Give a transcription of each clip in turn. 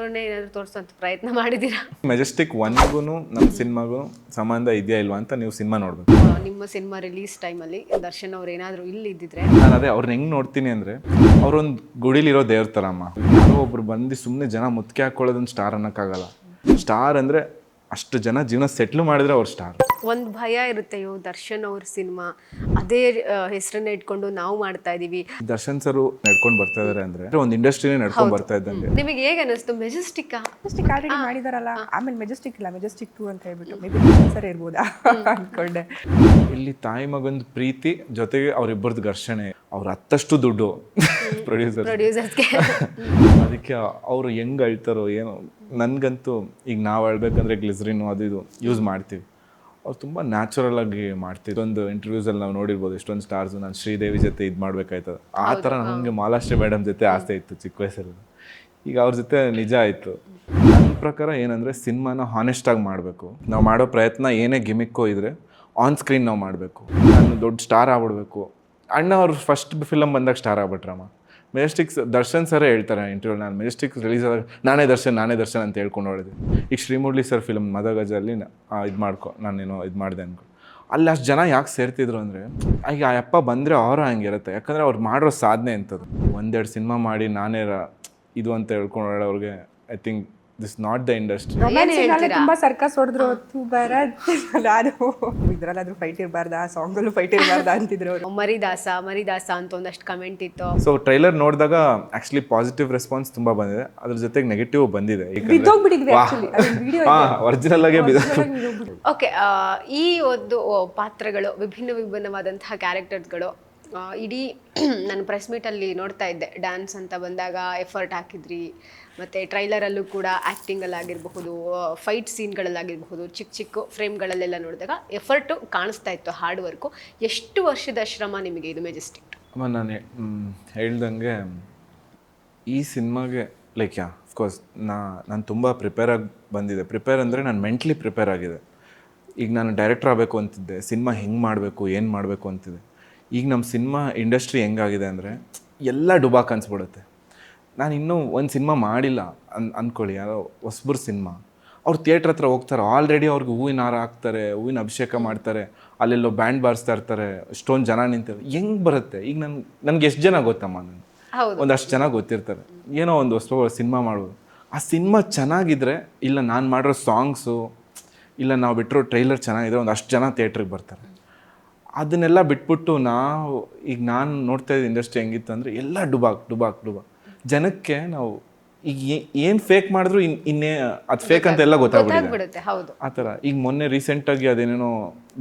ಅವ್ರನ್ನೇ ಏನಾದ್ರು ತೋರಿಸೋಂಥ ಪ್ರಯತ್ನ ಮಾಡಿದ್ದೀರಾ? ಮೆಜೆಸ್ಟಿಕ್ 1ಗೂ ನಮ್ಮ ಸಿನಿಮಾಗೂ ಸಂಬಂಧ ಇದೆಯಾ ಇಲ್ವಾ ಅಂತ ನೀವು ಸಿನಿಮಾ ನೋಡ್ಬೇಕು. ನಿಮ್ಮ ಸಿನಿಮಾ ರಿಲೀಸ್ ಟೈಮಲ್ಲಿ ದರ್ಶನ್ ಅವ್ರು ಏನಾದರೂ ಇಲ್ಲಿ ಇದ್ದಿದ್ರೆ? ನಾನು ಅದೇ ಅವ್ರನ್ನ ಹೆಂಗೆ ನೋಡ್ತೀನಿ ಅಂದರೆ, ಅವರೊಂದು ಗುಡಿಲಿರೋ ದೇವ್ರ ಥರ ಅಮ್ಮ. ಯಾರೋ ಒಬ್ರು ಬಂದು ಸುಮ್ಮನೆ ಜನ ಮುತ್ಕೆ ಹಾಕ್ಕೊಳ್ಳೋದೊಂದು ಸ್ಟಾರ್ ಅನ್ನೋಕ್ಕಾಗಲ್ಲ. ಸ್ಟಾರ್ ಅಂದರೆ ಅಷ್ಟು ಜನ ಜೀವನ ಸೆಟ್ಲ್ ಮಾಡಿದ್ರೆ ಅವ್ರು ಸ್ಟಾರ್. ಒಂದು ಭಯ ಇರುತ್ತೆ, ಅಯ್ಯೋ ದರ್ಶನ್ ಅವ್ರ ಸಿನಿಮಾ ಅದೇ ಹೆಸರನ್ನ ಇಟ್ಕೊಂಡು ನಾವು ಮಾಡ್ತಾ ಇದೀವಿ. ದರ್ಶನ್ ಸರ್ ನಡ್ಕೊಂಡು ಬರ್ತಾ ಇದಾರೆ ಅಂದ್ರೆ ಒಂದು ಇಂಡಸ್ಟ್ರಿನೇ ನಡ್ಕೊಂಡು ಬರ್ತಾ ಇದ್ದಂಗೆ. ನಿಮಗೆ ಹೇಗೆ ಅನಿಸ್ತು? ಮೆಜೆಸ್ಟಿಕ್ ಆಲ್ರೆಡಿ ಮಾಡಿದಾರಲ್ಲ, ಆಮೇಲೆ ಮೆಜೆಸ್ಟಿಕ್ ಇಲ್ಲ ಮೆಜೆಸ್ಟಿಕ್ 2 ಅಂತ ಹೇಳ್ಬಿಟ್ಟು ಮೇ ಬಿ ಸರ್ ಇರ್ಬೋದಾ ಅನ್ಕೊಂಡೆ. ಇಲ್ಲಿ ತಾಯಿ ಮಗಂದು ಪ್ರೀತಿ ಜೊತೆಗೆ ಅವ್ರಿಬ್ಬರದ್ದು ಘರ್ಷಣೆ, ಅವ್ರ ಹತ್ತಷ್ಟು ದುಡ್ಡು ಪ್ರೊಡ್ಯೂಸರ್ಸ್ಗೆ. ಅದಕ್ಕೆ ಅವ್ರು ಹೆಂಗ್ ಅಳ್ತಾರೋ ಏನೋ. ನನ್ಗಂತೂ ಈಗ ನಾವು ಅಳ್ಬೇಕಂದ್ರೆ ಗ್ಲಿಸರಿನು ಅದು ಇದು ಯೂಸ್ ಮಾಡ್ತೀವಿ, ಅವ್ರು ತುಂಬ ನ್ಯಾಚುರಲ್ ಆಗಿ ಮಾಡ್ತಿದ್ರು. ಒಂದು ಇಂಟರ್ವ್ಯೂಸಲ್ಲಿ ನಾವು ನೋಡಿರ್ಬೋದು ಎಷ್ಟೊಂದು ಸ್ಟಾರ್ಸು ನಾನು ಶ್ರೀದೇವಿ ಜೊತೆ ಇದು ಮಾಡ್ಬೇಕಾಯ್ತದ ಆ ಥರ ನನಗೆ ಮಾಲಾಶ್ರೀ ಮೇಡಮ್ ಜೊತೆ ಆಸೆ ಇತ್ತು ಚಿಕ್ಕ ವಯಸ್ಸಲ್ಲಿ. ಈಗ ಅವ್ರ ಜೊತೆ ನಿಜ ಆಯಿತು. ನನ್ನ ಪ್ರಕಾರ ಏನಂದರೆ ಸಿನಿಮಾನ ಹಾನೆಸ್ಟಾಗಿ ಮಾಡಬೇಕು. ನಾವು ಮಾಡೋ ಪ್ರಯತ್ನ ಏನೇ ಗಿಮಿಕ್ಕೋ ಇದ್ದರೆ ಆನ್ ಸ್ಕ್ರೀನ್ ನಾವು ಮಾಡಬೇಕು. ನಾನು ದೊಡ್ಡ ಸ್ಟಾರ್ ಆಗ್ಬಿಡ್ಬೇಕು. ಅಣ್ಣ ಅವ್ರು ಫಸ್ಟ್ ಫಿಲಮ್ ಬಂದಾಗ ಸ್ಟಾರ್ ಆಗ್ಬಿಟ್ರಮ್ಮ. ಮೆಜೆಸ್ಟಿಕ್ಸ್ ದರ್ಶನ್ ಸರೇ ಹೇಳ್ತಾರೆ ಇಂಟರ್ವ್ಯೂ, ನಾನು ಮೆಜೆಸ್ಟಿಕ್ ರಿಲೀಸ್ ಆದಾಗ ನಾನೇ ದರ್ಶನ್ ಅಂತ ಹೇಳ್ಕೊಂಡು ಹೊಡೆದೆ. ಈಗ ಶ್ರೀಮುರಳಿ ಸರ್ ಫಿಲಮ್ ಮದಗಜಲ್ಲಿ ಇದು ಮಾಡ್ಕೊ ನಾನೇನೋ ಇದು ಮಾಡಿದೆ ಅನ್ಕೊ. ಅಲ್ಲಿ ಅಷ್ಟು ಜನ ಯಾಕೆ ಸೇರ್ತಿದ್ರು ಅಂದರೆ, ಈಗ ಆ ಅಪ್ಪ ಬಂದರೆ ಅವರ ಹಂಗಿರುತ್ತೆ. ಯಾಕಂದರೆ ಅವ್ರು ಮಾಡಿರೋ ಸಾಧನೆ ಅಂಥದ್ದು. 1-2 ಸಿನಿಮಾ ಮಾಡಿ ನಾನೇ ಇದು ಅಂತ ಹೇಳ್ಕೊಂಡು ಹೇಳೋರಿಗೆ I think this not the industry. ತುಂಬಾ ಸರ್ಕಸ್ ಹೊಡೆದ್ರು, ನಾನು ಇದ್ರಲ್ಲಾದ್ರೂ ಫೈಟ್ ಇರಬಾರ್ದಾ, ಸಾಂಗಲ್ಲೂ ಫೈಟ್ ಇರಬಾರ್ದಾ ಅಂತಿದ್ರು ಅವರು. ಮರಿದಾಸ ಅಂತ ಒಂದಷ್ಟು ಕಮೆಂಟ್ ಇತ್ತು. ಸೊ ಟ್ರೈಲರ್ ನೋಡಿದಾಗ ಆಕ್ಚುಲಿ ಪಾಸಿಟಿವ್ ರೆಸ್ಪಾನ್ಸ್ ತುಂಬಾ ಬಂದಿದೆ, ಅದ್ರ ಜೊತೆಗೆ ನೆಗೆಟಿವ್ ಬಂದಿದೆ. ಒರಿಜಿನಲ್ ಆಗೇ ಓಕೆ, ಈ ಒಂದು ಪಾತ್ರಗಳು ವಿಭಿನ್ನವಾದಂತಹ ಕ್ಯಾರೆಕ್ಟರ್ಸ್ಗಳು ಇಡೀ ನಾನು ಪ್ರೆಸ್ ಮೀಟಲ್ಲಿ ನೋಡ್ತಾ ಇದ್ದೆ. ಡ್ಯಾನ್ಸ್ ಅಂತ ಬಂದಾಗ ಎಫರ್ಟ್ ಹಾಕಿದ್ರಿ, ಮತ್ತು ಟ್ರೈಲರಲ್ಲೂ ಕೂಡ ಆ್ಯಕ್ಟಿಂಗಲ್ಲಾಗಿರಬಹುದು, ಫೈಟ್ ಸೀನ್ಗಳಲ್ಲಾಗಿರಬಹುದು, ಚಿಕ್ಕ ಚಿಕ್ಕ ಫ್ರೇಮ್ಗಳಲ್ಲೆಲ್ಲ ನೋಡಿದಾಗ ಎಫರ್ಟು ಕಾಣಿಸ್ತಾ ಇತ್ತು, ಹಾರ್ಡ್ ವರ್ಕು. ಎಷ್ಟು ವರ್ಷದ ಶ್ರಮ ನಿಮಗೆ ಇದು ಮೆಜೆಸ್ಟಿಕ್? ಅಮ್ಮ ನಾನು ಹೇಳ್ದಂಗೆ ಈ ಸಿನಿಮಾಗೆ ಅಫ್ಕೋರ್ಸ್ ನಾನು ತುಂಬ ಪ್ರಿಪೇರ್ ಆಗಿ ಬಂದಿದ್ದೆ. ಪ್ರಿಪೇರ್ ಅಂದರೆ ನಾನು ಮೆಂಟ್ಲಿ ಪ್ರಿಪೇರ್ ಆಗಿದೆ. ಈಗ ನಾನು ಡೈರೆಕ್ಟರ್ ಆಗಬೇಕು ಅಂತಿದ್ದೆ, ಸಿನಿಮಾ ಹೆಂಗೆ ಮಾಡಬೇಕು ಏನು ಮಾಡಬೇಕು ಅಂತಿದ್ದೆ. ಈಗ ನಮ್ಮ ಸಿನಿಮಾ ಇಂಡಸ್ಟ್ರಿ ಹೆಂಗಾಗಿದೆ ಅಂದರೆ ಎಲ್ಲ ಡುಬಾಕ್ ಅನ್ಸ್ಬಿಡುತ್ತೆ. ನಾನು ಇನ್ನೂ ಒಂದು ಸಿನಿಮಾ ಮಾಡಿಲ್ಲ ಅಂದ್ಕೊಳ್ಳಿ, ಯಾರೋ ಹೊಸಬ್ರ ಸಿನಿಮಾ, ಅವ್ರು ಥಿಯೇಟ್ರ್ ಹತ್ರ ಹೋಗ್ತಾರೆ, ಆಲ್ರೆಡಿ ಅವ್ರಿಗೆ ಹೂವಿನ ಹಾರ ಹಾಕ್ತಾರೆ, ಹೂವಿನ ಅಭಿಷೇಕ ಮಾಡ್ತಾರೆ, ಅಲ್ಲೆಲ್ಲೋ ಬ್ಯಾಂಡ್ ಬಾರಿಸ್ತಾ ಇರ್ತಾರೆ, ಎಷ್ಟೊಂದು ಜನ ನಿಂತಿರ್ತಾರೆ. ಹೆಂಗೆ ಬರುತ್ತೆ? ಈಗ ನನಗೆ ಎಷ್ಟು ಜನ ಗೊತ್ತಮ್ಮ, ಒಂದಷ್ಟು ಜನ ಗೊತ್ತಿರ್ತಾರೆ. ಏನೋ ಒಂದು ಹೊಸ ಸಿನಿಮಾ ಮಾಡ್ಬೋದು. ಆ ಸಿನಿಮಾ ಚೆನ್ನಾಗಿದ್ರೆ, ಇಲ್ಲ ನಾನು ಮಾಡಿರೋ ಸಾಂಗ್ಸು, ಇಲ್ಲ ನಾವು ಬಿಟ್ಟಿರೋ ಟ್ರೈಲರ್ ಚೆನ್ನಾಗಿದ್ರೆ ಒಂದಷ್ಟು ಜನ ಥಿಯೇಟ್ರಿಗೆ ಬರ್ತಾರೆ. ಅದನ್ನೆಲ್ಲ ಬಿಟ್ಬಿಟ್ಟು ಈಗ ನಾನು ನೋಡ್ತಾ ಇದ್ದ ಇಂಡಸ್ಟ್ರಿ ಹೆಂಗಿತ್ತು ಅಂದರೆ ಎಲ್ಲ ಡುಬಾಕ್ ಜನಕ್ಕೆ ನಾವು ಈಗ ಏನು ಫೇಕ್ ಮಾಡಿದ್ರು ಇನ್ನೇ ಅದು ಫೇಕ್ ಅಂತ ಎಲ್ಲ ಗೊತ್ತಾಗ್ಬಿಡುತ್ತೆ. ಆ ಥರ ಈಗ ಮೊನ್ನೆ ರೀಸೆಂಟಾಗಿ ಅದೇನೇನೋ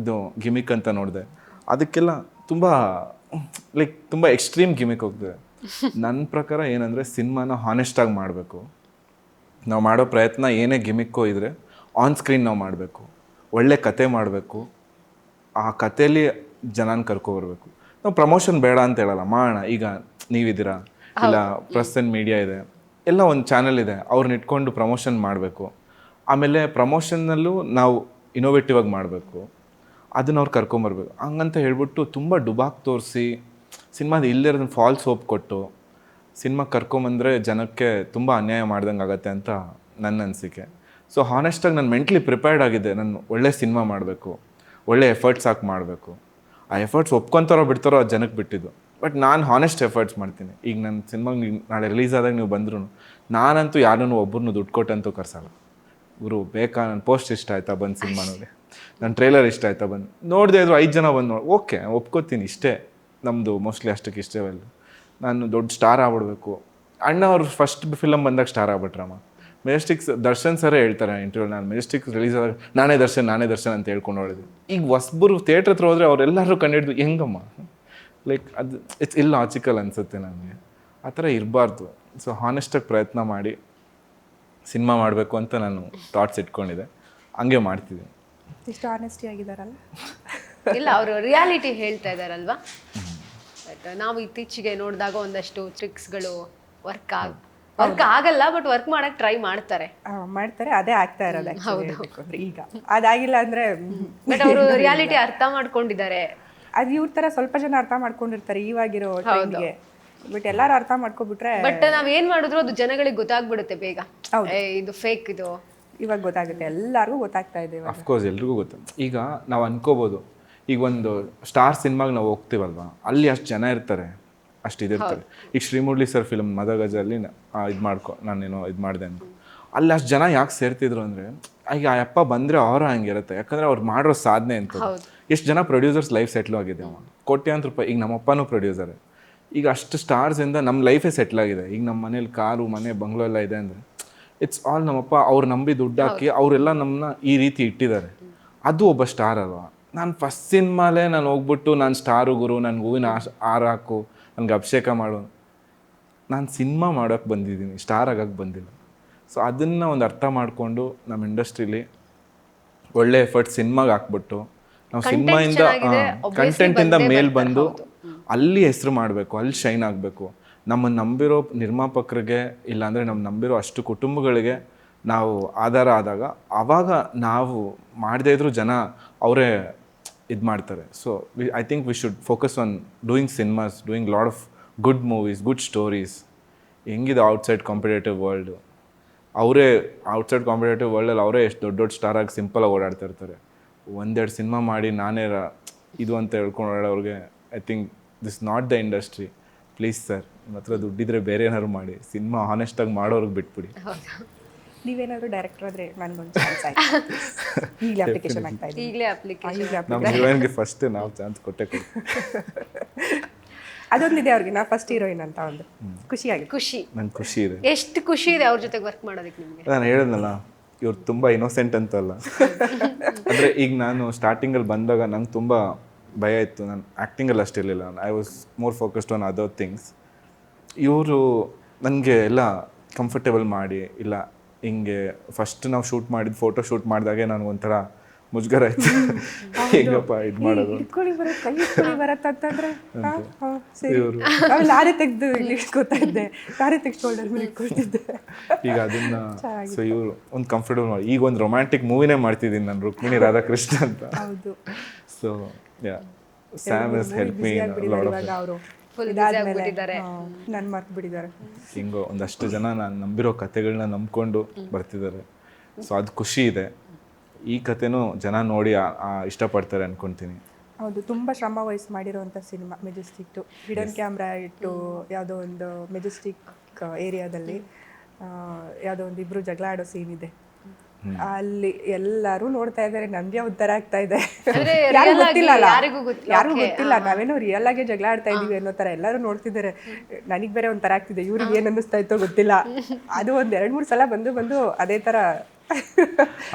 ಇದು ಗಿಮಿಕ್ ಅಂತ ನೋಡಿದೆ, ಅದಕ್ಕೆಲ್ಲ ತುಂಬ ಎಕ್ಸ್ಟ್ರೀಮ್ ಗಿಮಿಕ್ ಹೋಗ್ತದೆ. ನನ್ನ ಪ್ರಕಾರ ಏನಂದರೆ ಸಿನಿಮಾನ ಹಾನೆಸ್ಟಾಗಿ ಮಾಡಬೇಕು. ನಾವು ಮಾಡೋ ಪ್ರಯತ್ನ ಏನೇ ಗಿಮಿಕ್ಕೋ ಇದ್ದರೆ ಆನ್ ಸ್ಕ್ರೀನ್ ನಾವು ಮಾಡಬೇಕು. ಒಳ್ಳೆ ಕತೆ ಮಾಡಬೇಕು. ಆ ಕಥೆಯಲ್ಲಿ ಜನನ ಕರ್ಕೊಬರ್ಬೇಕು. ನಾವು ಪ್ರಮೋಷನ್ ಬೇಡ ಅಂತ ಹೇಳಲ್ಲ, ಮಾಡೋಣ. ಈಗ ನೀವಿದ್ದೀರಾ, ಇಲ್ಲ ಪ್ರೆಸ್ ಆ್ಯಂಡ್ ಮೀಡಿಯಾ ಇದೆ, ಎಲ್ಲ ಒಂದು ಚಾನಲ್ ಇದೆ, ಅವ್ರನ್ನ ಇಟ್ಕೊಂಡು ಪ್ರಮೋಷನ್ ಮಾಡಬೇಕು. ಆಮೇಲೆ ಪ್ರಮೋಷನ್ನಲ್ಲೂ ನಾವು ಇನೋವೇಟಿವ್ ಆಗಿ ಮಾಡಬೇಕು. ಅದನ್ನ ಅವ್ರು ಕರ್ಕೊಂಬರ್ಬೇಕು. ಹಂಗಂತ ಹೇಳ್ಬಿಟ್ಟು ತುಂಬ ಡುಬಾಕ್ ತೋರಿಸಿ ಸಿನಿಮಾದ ಇಲ್ಲದಿರೋದನ್ನ ಫಾಲ್ಸ್ ಹೋಪ್ ಕೊಟ್ಟು ಸಿನಿಮಾ ಕರ್ಕೊಂಬಂದರೆ ಜನಕ್ಕೆ ತುಂಬ ಅನ್ಯಾಯ ಮಾಡ್ದಂಗೆ ಆಗುತ್ತೆ ಅಂತ ನನ್ನ ಅನಿಸಿಕೆ. ಸೊ ಹಾನೆಸ್ಟಾಗಿ ನಾನು ಮೆಂಟ್ಲಿ ಪ್ರಿಪೇರ್ಡ್ ಆಗಿದೆ. ನಾನು ಒಳ್ಳೆ ಸಿನಿಮಾ ಮಾಡಬೇಕು, ಒಳ್ಳೆ ಎಫರ್ಟ್ಸ್ ಹಾಕಿ ಮಾಡಬೇಕು. ಆ ಎಫರ್ಟ್ಸ್ ಒಪ್ಕೊತಾರೋ ಬಿಡ್ತಾರೋ ಅದು ಜನಕ್ಕೆ ಬಿಟ್ಟಿದ್ದು. ಬಟ್ ನಾನು ಹಾನೆಸ್ಟ್ ಎಫರ್ಟ್ಸ್ ಮಾಡ್ತೀನಿ. ಈಗ ನನ್ನ ಸಿನಿಮಾಗೆ ನಾಳೆ ರಿಲೀಸ್ ಆದಾಗ ನೀವು ಬಂದ್ರು ನಾನಂತೂ ಯಾರನ್ನೂ ಒಬ್ಬರನ್ನು ದುಡ್ಡು ಕೊಟ್ಟಂತೂ ಕರ್ಸಲ್ಲ. ಗುರು ಬೇಕಾ, ನನ್ನ ಪೋಸ್ಟ್ ಇಷ್ಟ ಆಯ್ತಾ ಬಂದು ಸಿನಿಮಾ ನೋಡಿ, ನನ್ನ ಟ್ರೈಲರ್ ಇಷ್ಟ ಆಯ್ತಾ ಬಂದು ನೋಡಿದೆ ಇದ್ರು 5 ಜನ ಬಂದು ನೋಡಿ, ಓಕೆ ಒಪ್ಕೋತೀನಿ, ಇಷ್ಟೇ ನಮ್ಮದು ಮೋಸ್ಟ್ಲಿ ಅಷ್ಟಕ್ಕೆ ಇಷ್ಟೇವಲ್ಲ. ನಾನು ದೊಡ್ಡ ಸ್ಟಾರ್ ಆಗ್ಬಿಡ್ಬೇಕು. ಅಣ್ಣ ಅವ್ರು ಫಸ್ಟ್ ಫಿಲಮ್ ಬಂದಾಗ ಸ್ಟಾರ್ ಆಗ್ಬಿಟ್ರಮ್ಮ. ಮೆಜೆಸ್ಟಿಕ್ಸ್ ದರ್ಶನ್ ಸರೇ ಹೇಳ್ತಾರೆ ಇಂಟರ್ವ್ಯೂ, ನಾನು ಮೆಜೆಸ್ಟಿಕ್ ರಿಲೀಸ್ ಆದಾಗ ನಾನೇ ದರ್ಶನ್ ಅಂತ ಹೇಳ್ಕೊಂಡು ಹೊಡೆದೆ. ಈಗ ಹೊಸಬರು ಥಿಯೇಟ್ರ್ ಹತ್ರ ಹೋದರೆ ಅವರೆಲ್ಲರೂ ಕಂಡಿಡಿದು ಹೆಂಗಮ್ಮ, ಅದು ಇಟ್ಸ್ ಇಲ್ಲಾಜಿಕಲ್ ಅನಿಸುತ್ತೆ ನನಗೆ. ಆ ಥರ ಇರಬಾರ್ದು. ಸೊ ಹಾನೆಸ್ಟಾಗಿ ಪ್ರಯತ್ನ ಮಾಡಿ ಸಿನಿಮಾ ಮಾಡಬೇಕು ಅಂತ ನಾನು ಥಾಟ್ಸ್ ಇಟ್ಕೊಂಡಿದ್ದೆ, ಹಂಗೆ ಮಾಡ್ತಿದ್ದೀನಿ. ಇಷ್ಟು ಆನೆಸ್ಟಿ ಆಗಿದ್ದಾರಲ್ಲ. ಇಲ್ಲ, ಅವರು ರಿಯಾಲಿಟಿ ಹೇಳ್ತಾ ಇದ್ದಾರಲ್ವಾ. ಬಟ್ ನಾವು ಇತ್ತೀಚೆಗೆ ನೋಡಿದಾಗ ಒಂದಷ್ಟು ಟ್ರಿಕ್ಸ್ಗಳು ವರ್ಕ್ ಆಗಲ್ಲ, ಬಟ್ ವರ್ಕ್ ಮಾಡಕ್ ಟ್ರೈ ಮಾಡ್ತಾರೆ. ಅದೇ ಆಗ್ತಾ ಇರೋದು ಈಗ. ಅದಾಗಿಲ್ಲ ಅಂದ್ರೆ ಬಟ್ ಅವರು ರಿಯಾಲಿಟಿ ಅರ್ಥ ಮಾಡ್ಕೊಂಡಿದ್ದಾರೆ. ಅದು ಇವ್ರ ತರ ಸ್ವಲ್ಪ ಜನ ಅರ್ಥ ಮಾಡ್ಕೊಂಡಿರ್ತಾರೆ ಇವಾಗಿರೋ ಟ್ರೆಂಡ್ಗೆ. ಬಟ್ ಎಲ್ಲರೂ ಅರ್ಥ ಮಾಡ್ಕೊಬಿಟ್ರೆ ಬಟ್ ನಾವೇನ್ ಮಾಡಿದ್ರು ಅದು ಜನಗಳಿಗೆ ಗೊತ್ತಾಗ್ಬಿಡುತ್ತೆ ಬೇಗ. ಇದು ಫೇಕ್ ಇದು ಇವಾಗ ಗೊತ್ತಾಗುತ್ತೆ, ಎಲ್ಲರಿಗೂ ಗೊತ್ತಾಗ್ತಾ ಇದೆ ಇವಾಗ. ಅಫ್ಕೋರ್ಸ್ ಎಲ್ರಿಗೂ ಗೊತ್ತು. ಈಗ ನಾವು ಅನ್ಕೋಬೋದು, ಈಗ ಒಂದು ಸ್ಟಾರ್ ಸಿನಿಮಾಗೆ ನಾವು ಹೋಗ್ತೀವಲ್ವಾ, ಅಲ್ಲಿ ಅಷ್ಟು ಜನ ಇರ್ತಾರೆ, ಅಷ್ಟು ಇದಿರ್ತಾರೆ. ಈಗ ಶ್ರೀಮುರಳಿ ಸರ್ ಫಿಲ್ಮ್ ಮದಗಜಲ್ಲಿ ನಾನೇನೋ ಇದು ಮಾಡಿದೆ ಅಂತ, ಅಲ್ಲಿ ಅಷ್ಟು ಜನ ಯಾಕೆ ಸೇರ್ತಿದ್ರು ಅಂದರೆ, ಈಗ ಆ ಅಪ್ಪ ಬಂದರೆ ಅವರು ಹಂಗಿರುತ್ತೆ. ಯಾಕಂದರೆ ಅವ್ರು ಮಾಡಿರೋ ಸಾಧನೆ ಅಂತ. ಎಷ್ಟು ಜನ ಪ್ರೊಡ್ಯೂಸರ್ಸ್ ಲೈಫ್ ಸೆಟ್ಲ್ ಆಗಿದೆ, ಕೋಟ್ಯಾಂತರ ರೂಪಾಯಿ. ಈಗ ನಮ್ಮ ಅಪ್ಪನೂ ಪ್ರೊಡ್ಯೂಸರೇ. ಈಗ ಅಷ್ಟು ಸ್ಟಾರ್ಸಿಂದ ನಮ್ಮ ಲೈಫೇ ಸೆಟ್ಲ್ ಆಗಿದೆ. ಈಗ ನಮ್ಮ ಮನೇಲಿ ಕಾರು, ಮನೆ, ಬಂಗ್ಲೋ ಎಲ್ಲ ಇದೆ ಅಂದರೆ ಇಟ್ಸ್ ಆಲ್ ನಮ್ಮಪ್ಪ ಅವ್ರು ನಂಬಿ ದುಡ್ಡು ಹಾಕಿ ಅವರೆಲ್ಲ ನಮ್ಮನ್ನ ಈ ರೀತಿ ಇಟ್ಟಿದ್ದಾರೆ. ಅದು ಒಬ್ಬ ಸ್ಟಾರ್ ಅಲ್ವಾ. ನಾನು ಫಸ್ಟ್ ಸಿನಿಮಾಲೇ ನಾನು ಹೋಗ್ಬಿಟ್ಟು ನಾನು ಸ್ಟಾರು ಗುರು, ನನಗೆ ಹೂವಿನ ಹಾರ ಹಾಕು, ನನಗೆ ಅಭಿಷೇಕ ಮಾಡು, ನಾನು ಸಿನಿಮಾ ಮಾಡೋಕ್ಕೆ ಬಂದಿದ್ದೀನಿ, ಸ್ಟಾರ್ ಆಗೋಕ್ಕೆ ಬಂದಿಲ್ಲ. ಸೊ ಅದನ್ನು ಒಂದು ಅರ್ಥ ಮಾಡಿಕೊಂಡು ನಮ್ಮ ಇಂಡಸ್ಟ್ರೀಲಿ ಒಳ್ಳೆ ಎಫರ್ಟ್ ಸಿನಿಮಾಗೆ ಹಾಕ್ಬಿಟ್ಟು ನಾವು ಸಿನಿಮಾಯಿಂದ ಕಂಟೆಂಟಿಂದ ಮೇಲೆ ಬಂದು ಅಲ್ಲಿ ಹೆಸರು ಮಾಡಬೇಕು, ಅಲ್ಲಿ ಶೈನ್ ಆಗಬೇಕು. ನಮ್ಮನ್ನು ನಂಬಿರೋ ನಿರ್ಮಾಪಕರಿಗೆ, ಇಲ್ಲಾಂದರೆ ನಮ್ಮ ನಂಬಿರೋ ಅಷ್ಟು ಕುಟುಂಬಗಳಿಗೆ ನಾವು ಆಧಾರ ಆದಾಗ ಆವಾಗ ನಾವು ಮಾಡದೇ ಇದ್ರೂ ಜನ ಅವರೇ ಇದು ಮಾಡ್ತಾರೆ. So I think we should focus on doing cinemas, doing lot of good movies, good stories. ಹೆಂಗಿದೆ ಔಟ್ಸೈಡ್ ಕಾಂಪಿಟೇಟಿವ್ ವರ್ಲ್ಡು, ಅವರೇ ಔಟ್ಸೈಡ್ ಕಾಂಪಿಟೇಟಿವ್ ವರ್ಲ್ಡಲ್ಲಿ ಅವರೇ ಎಷ್ಟು ದೊಡ್ಡ ದೊಡ್ಡ ಸ್ಟಾರಾಗಿ ಸಿಂಪಲಾಗಿ ಓಡಾಡ್ತಾ ಇರ್ತಾರೆ. ಒಂದೆರಡು ಸಿನಿಮಾ ಮಾಡಿ ನಾನೇ ಇದು ಅಂತ ಹೇಳ್ಕೊಂಡು ಓಡಾಡೋರಿಗೆ I think this not the industry. Please sir, ನಿಮ್ಮ ಹತ್ರ ದುಡ್ಡಿದ್ರೆ ಬೇರೆ ಏನಾದ್ರು ಮಾಡಿ, ಸಿನಿಮಾ ಹಾನೆಸ್ಟಾಗಿ ಮಾಡೋರಿಗೆ ಬಿಟ್ಬಿಡಿ. ನೀವೇನಾದ್ರು ಡೈರೆಕ್ಟರ್ ಆದರೆ ನನಗೊಂದು ಚಾನ್ಸ್ ಆಯ್ತು. ಈಗಲೇ ಅಪ್ಲಿಕೇಶನ್ ಆಗ್ತಾ ಇದೆ. ಈಗಲೇ ಅಪ್ಲಿಕೇಶನ್ ನಮ್ಮ ಹೀರೋಯಿನ್ಗೆ ಫಸ್ಟ್ ನಾವು ಚಾನ್ಸ್ ಕೊಟ್ಟೆ. ಅದೊಂದಿದೆ ಅವ್ರಿಗೆ, ನಾ ಫಸ್ಟ್ ಹೀರೋಯಿನ್ ಅಂತ ಒಂದು ಖುಷಿಯಾಗಿ. ಖುಷಿ, ನಂಗೆ ಖುಷಿ ಇದೆ. ಎಷ್ಟು ಖುಷಿ ಇದೆ ಅವ್ರ ಜೊತೆಗೆ ವರ್ಕ್ ಮಾಡೋದಕ್ಕೆ ನಿಮಗೆ. ನಾನು ಹೇಳಿದ್ನಲ್ಲ, ಇವ್ರು ತುಂಬ ಇನ್ನೋಸೆಂಟ್ ಅಂತಲ್ಲ. ಅಂದರೆ ಈಗ ನಾನು ಸ್ಟಾರ್ಟಿಂಗಲ್ಲಿ ಬಂದಾಗ ನಂಗೆ ತುಂಬ ಭಯ ಇತ್ತು. ನಾನು ಆ್ಯಕ್ಟಿಂಗಲ್ಲಿ ಅಷ್ಟಿರಲಿಲ್ಲ. I was more focused on other things. ಇವರು ನನಗೆ ಎಲ್ಲ ಕಂಫರ್ಟೇಬಲ್ ಮಾಡಿ, ಇಲ್ಲ ಹಿಂಗೆ ಫಸ್ಟ್ ನಾವು ಶೂಟ್ ಮಾಡಿದ್ದು ಫೋಟೋ ಶೂಟ್ ಮಾಡಿದಾಗೆ ನನಗೊಂಥರ ಮುಜುಗರ ಆಯ್ತು. ಹೆಂಗಪ್ಪ ಇದು ಮಾಡೋದು, ಬರತ್ತಂತಂದ್ರೆ ಲಾರಿ ತೆಗೆದು ಇಟ್ಕೋತಾ ಇದ್ದೆ, ಲಾರಿ ತೆಗೆದು ಶೋಲ್ಡರ್ ಮೇಲೆ ಇಟ್ಕೊಳ್ತಿದ್ದೆ. ಈಗ ಅದನ್ನ ಸೊ ಇವರು ಒಂದು ಕಂಫರ್ಟಬಲ್ ಮಾಡಿ, ಈಗ ಒಂದು ರೊಮ್ಯಾಂಟಿಕ್ ಮೂವಿನೇ ಮಾಡ್ತಿದ್ದೀನಿ ನಾನು, ರುಕ್ಮಿಣಿ ರಾಧಾಕೃಷ್ಣ ಅಂತ. ಹೌದು. So Sam is help me lot of. ಅವರು ನನ್ನ ಮರ್ತು ಬಿಟ್ಟಿದ್ದಾರೆ. ಹಿಂಗೋ ಒಂದಷ್ಟು ಜನ ನಾನು ನಂಬಿರೋ ಕತೆಗಳನ್ನ ನಂಬ್ಕೊಂಡು ಬರ್ತಿದ್ದಾರೆ. ಸೊ ಅದು ಖುಷಿ ಇದೆ. ಈ ಕತೆನೂ ಜನ ನೋಡಿ ಇಷ್ಟಪಡ್ತಾರೆ ಅನ್ಕೊತೀನಿ. ಹೌದು, ತುಂಬ ಶ್ರಮ ವಹಿಸಿ ಮಾಡಿರೋವಂಥ ಸಿನಿಮಾ ಮೆಜೆಸ್ಟಿಕ್ಟು. ಹಿಡನ್ ಕ್ಯಾಮ್ರಾ ಇಟ್ಟು ಯಾವುದೋ ಒಂದು ಮೆಜೆಸ್ಟಿಕ್ ಏರಿಯಾದಲ್ಲಿ ಯಾವುದೋ ಒಂದು ಇಬ್ಬರು ಜಗಳ ಆಡೋ ಸೀನ್ ಇದೆ. ಅಲ್ಲಿ ಎಲ್ಲರೂ ನೋಡ್ತಾ ಇದ್ದಾರೆ, ನಮಗೆ ಉತ್ತರ ಆಗ್ತಾ ಇದೆ. ಯಾರಿಗೂ ಗೊತ್ತಿಲ್ಲ, ನಾವೇನೋ ರಿಯಲ್ ಆಗಿ ಜಗಳ ಆಡ್ತಾ ಇದೀವಿ ಅನ್ನೋ ಥರ ಎಲ್ಲರೂ ನೋಡ್ತಿದ್ದಾರೆ. ನನಗೆ ಬೇರೆ ಒಂಥರ ಆಗ್ತಿದೆ, ಇವ್ರಿಗೆ ಏನು ಅನ್ನಿಸ್ತಾ ಇತ್ತೋ ಗೊತ್ತಿಲ್ಲ. ಅದು ಒಂದು 2-3 ಸಲ ಬಂದು ಅದೇ ಥರ